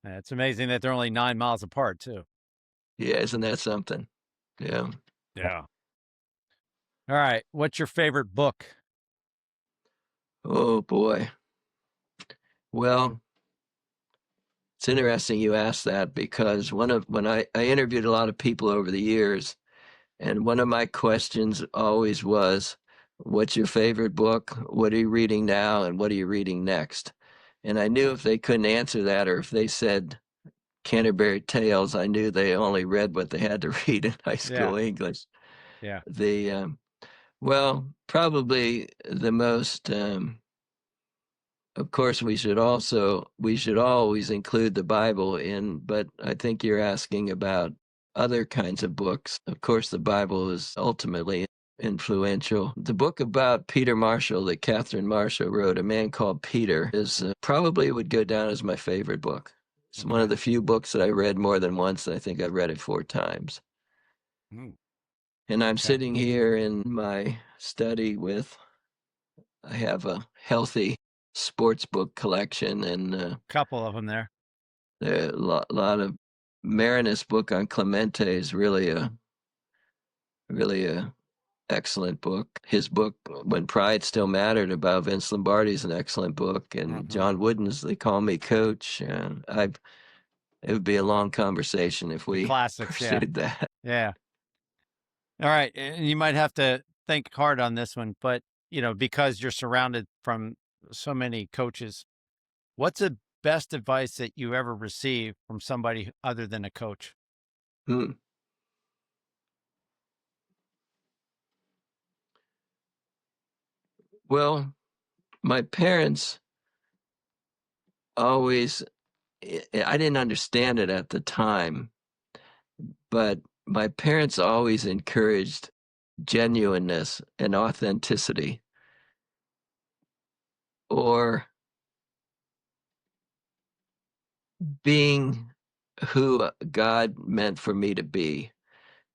it's amazing that they're only 9 miles apart too. Yeah, isn't that something? Yeah. Yeah. All right, what's your favorite book? Oh boy. Well, it's interesting you asked that, because when I interviewed a lot of people over the years, and one of my questions always was, what's your favorite book? What are you reading now? And what are you reading next? And I knew if they couldn't answer that, or if they said Canterbury Tales, I knew they only read what they had to read in high school English. Yeah. Well, probably the most, of course, we should always include the Bible in, but I think you're asking about other kinds of books. Of course, the Bible is ultimately influential. The book about Peter Marshall that Catherine Marshall wrote, A Man Called Peter, is probably would go down as my favorite book. It's one of the few books that I read more than once. I think I've read it 4 times. And I'm sitting here in my study I have a healthy sports book collection, and a couple of them there. A lot of Marinus' book on Clemente is really a excellent book. His book, When Pride Still Mattered, about Vince Lombardi, is an excellent book. And John Wooden's They Call Me Coach. It would be a long conversation if we pursued that. Yeah. All right. And you might have to think hard on this one, but because you're surrounded from so many coaches, what's the best advice that you ever received from somebody other than a coach? Well, my parents always, I didn't understand it at the time, but my parents always encouraged genuineness and authenticity, or being who God meant for me to be.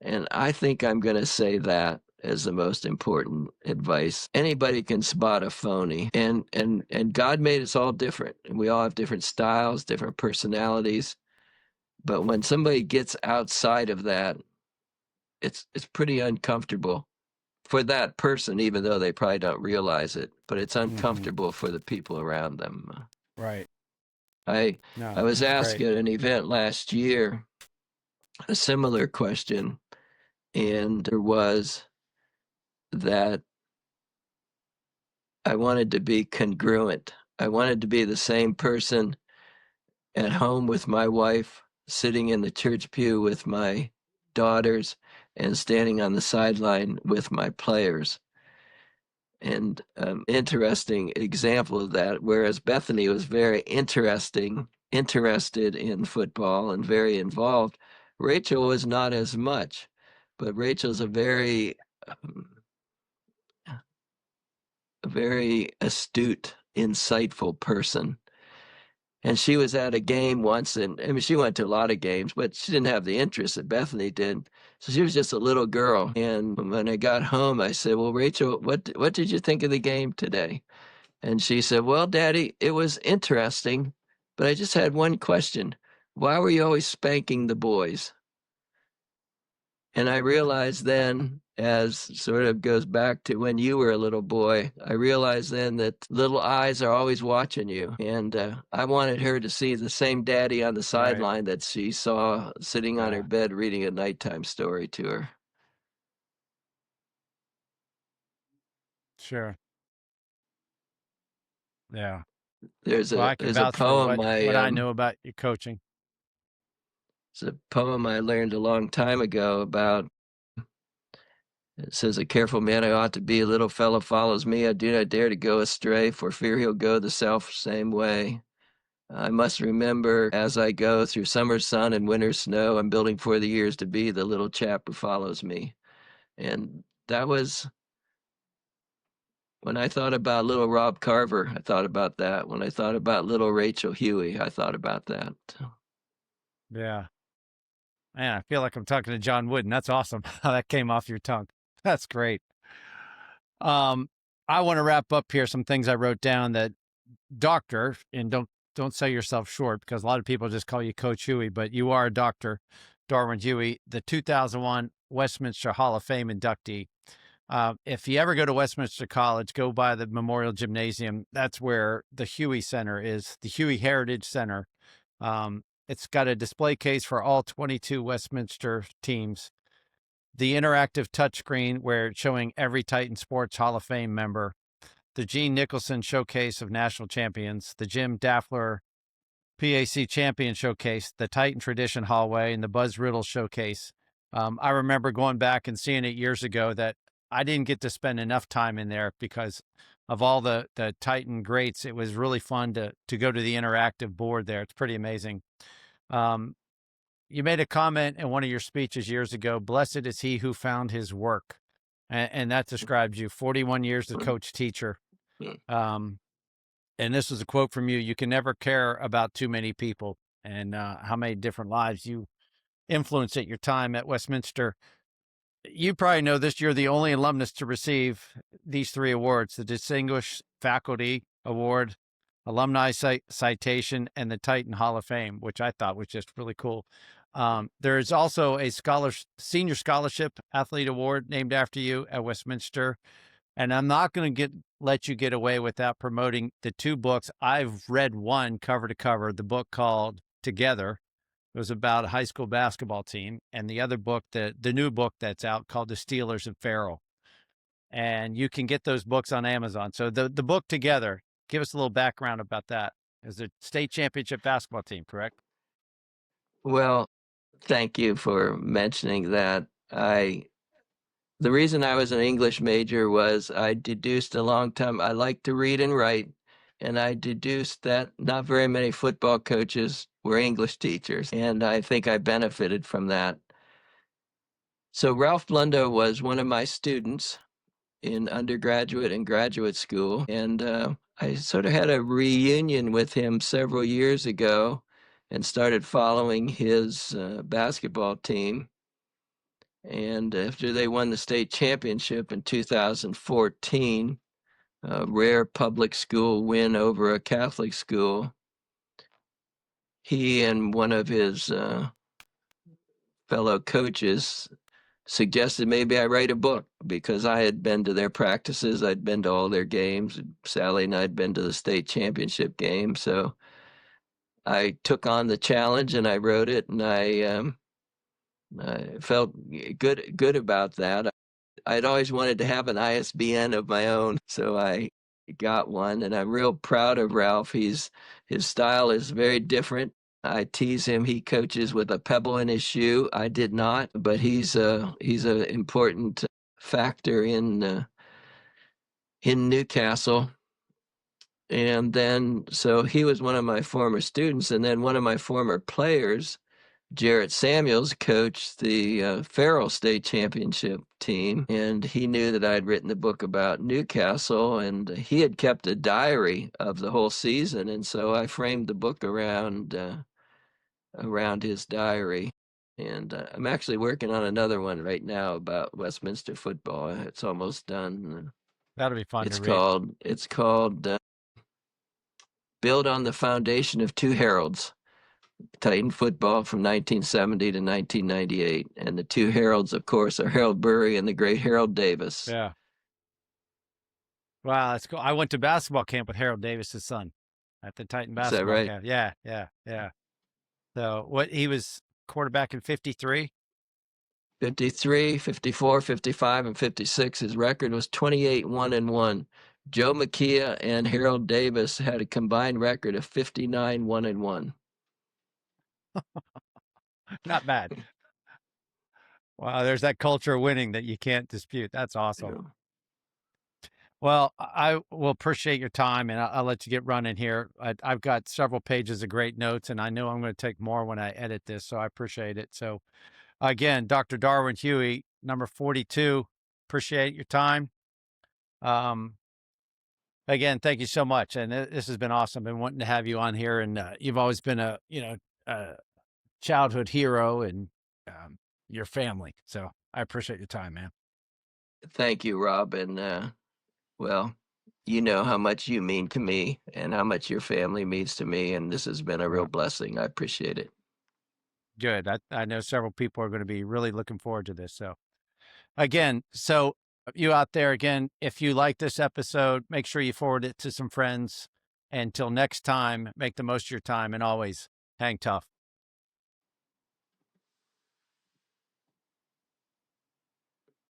And I think I'm going to say that as the most important advice. Anybody can spot a phony, and God made us all different, and we all have different styles, different personalities. But when somebody gets outside of that, it's pretty uncomfortable for that person, even though they probably don't realize it. But it's uncomfortable for the people around them. Right. I was asked at an event last year a similar question, and there was that I wanted to be congruent. I wanted to be the same person at home with my wife, sitting in the church pew with my daughters, and standing on the sideline with my players. And interesting example of that, whereas Bethany was very interested in football and very involved, Rachel was not as much. But Rachel's a very astute, insightful person. And she was at a game once, and I mean, she went to a lot of games, but she didn't have the interest that Bethany did. So she was just a little girl. And when I got home, I said, "Well, Rachel, what did you think of the game today?" And she said, "Well, Daddy, it was interesting, but I just had one question. Why were you always spanking the boys?" And I realized then, as sort of goes back to when you were a little boy, I realized then that little eyes are always watching you. And I wanted her to see the same daddy on the Right. sideline that she saw sitting on her Yeah. bed reading a nighttime story to her. Sure. Yeah. There's Well, a I can there's a vouch for poem what I know about your coaching. it's a poem I learned a long time ago about. It says, "A careful man I ought to be, a little fellow follows me. I do not dare to go astray, for fear he'll go the self same way. I must remember as I go through summer sun and winter snow, I'm building for the years to be the little chap who follows me." And that was when I thought about little Rob Carver, I thought about that. When I thought about little Rachel Huey, I thought about that. Yeah. Man, I feel like I'm talking to John Wooden. That's awesome how that came off your tongue. That's great. Um, I want to wrap up here some things I wrote down that doctor, and don't sell yourself short because a lot of people just call you Coach Huey, but you are a doctor, Darwin Huey, the 2001 Westminster Hall of Fame inductee. If you ever go to Westminster College, go by the Memorial Gymnasium. That's where the Huey Center is, the Huey Heritage Center. It's got a display case for all 22 Westminster teams, the interactive touchscreen where it's showing every Titan Sports Hall of Fame member, the Gene Nicholson Showcase of National Champions, the Jim Daffler PAC Champion Showcase, the Titan Tradition Hallway, and the Buzz Riddle Showcase. I remember going back and seeing it years ago that I didn't get to spend enough time in there because of all the Titan greats. It was really fun to go to the interactive board there. It's pretty amazing. Um, you made a comment in one of your speeches years ago, "Blessed is he who found his work." And that describes you, 41 years as coach teacher. Um, and this is a quote from you: "You can never care about too many people," and how many different lives you influenced at your time at Westminster. You probably know this. You're the only alumnus to receive these three awards: the Distinguished Faculty Award, Alumni Citation, and the Titan Hall of Fame, which I thought was just really cool. There is also a Senior Scholarship Athlete Award named after you at Westminster. And I'm not going to let you get away without promoting the two books. I've read one cover to cover, the book called Together. It was about a high school basketball team. And the other book, the new book that's out called The Steelers of Farrell. And you can get those books on Amazon. So the book Together, give us a little background about that. It's a state championship basketball team, correct? Well, thank you for mentioning that. The reason I was an English major was I deduced a long time. I like to read and write, and I deduced that not very many football coaches were English teachers, and I think I benefited from that. So Ralph Blundo was one of my students in undergraduate and graduate school, and I sort of had a reunion with him several years ago and started following his basketball team. And after they won the state championship in 2014, a rare public school win over a Catholic school, he and one of his fellow coaches suggested maybe I write a book because I had been to their practices. I'd been to all their games. Sally and I had been to the state championship game. So I took on the challenge and I wrote it, and I felt good about that. I'd always wanted to have an ISBN of my own, so I got one, and I'm real proud of Ralph. His style is very different. I tease him. He coaches with a pebble in his shoe. I did not, but he's a important factor in Newcastle. And then so he was one of my former students, and then one of my former players Jarrett Samuels coached the Farrell State Championship team, and he knew that I'd written the book about Newcastle, and he had kept a diary of the whole season, and so I framed the book around his diary. And I'm actually working on another one right now about Westminster football. It's almost done. That'll be fun It's to read. called Build on the Foundation of Two Heralds. Titan football from 1970 to 1998. And the two heralds, of course, are Harold Burry and the great Harold Davis. Yeah. Wow, that's cool. I went to basketball camp with Harold Davis's son at the Titan Is that basketball right? camp. Yeah, yeah, yeah. So he was quarterback in 53? 53, 54, 55, and 56. His record was 28-1-1. Joe McKeah and Harold Davis had a combined record of 59-1-1. Not bad. Wow, there's that culture of winning that you can't dispute. That's awesome. Yeah. Well, I will appreciate your time, and I'll let you get running here. I've got several pages of great notes, and I know I'm going to take more when I edit this, so I appreciate it. So again, Dr. Darwin Huey, number 42, appreciate your time. Again, thank you so much. And this has been awesome. Been wanting to have you on here, and you've always been a childhood hero and your family. So I appreciate your time, man. Thank you, Rob. And well, you know how much you mean to me and how much your family means to me. And this has been a real blessing. I appreciate it. Good. I know several people are going to be really looking forward to this. So again, so you out there, again, if you like this episode, make sure you forward it to some friends. Until next time, make the most of your time and always hang tough.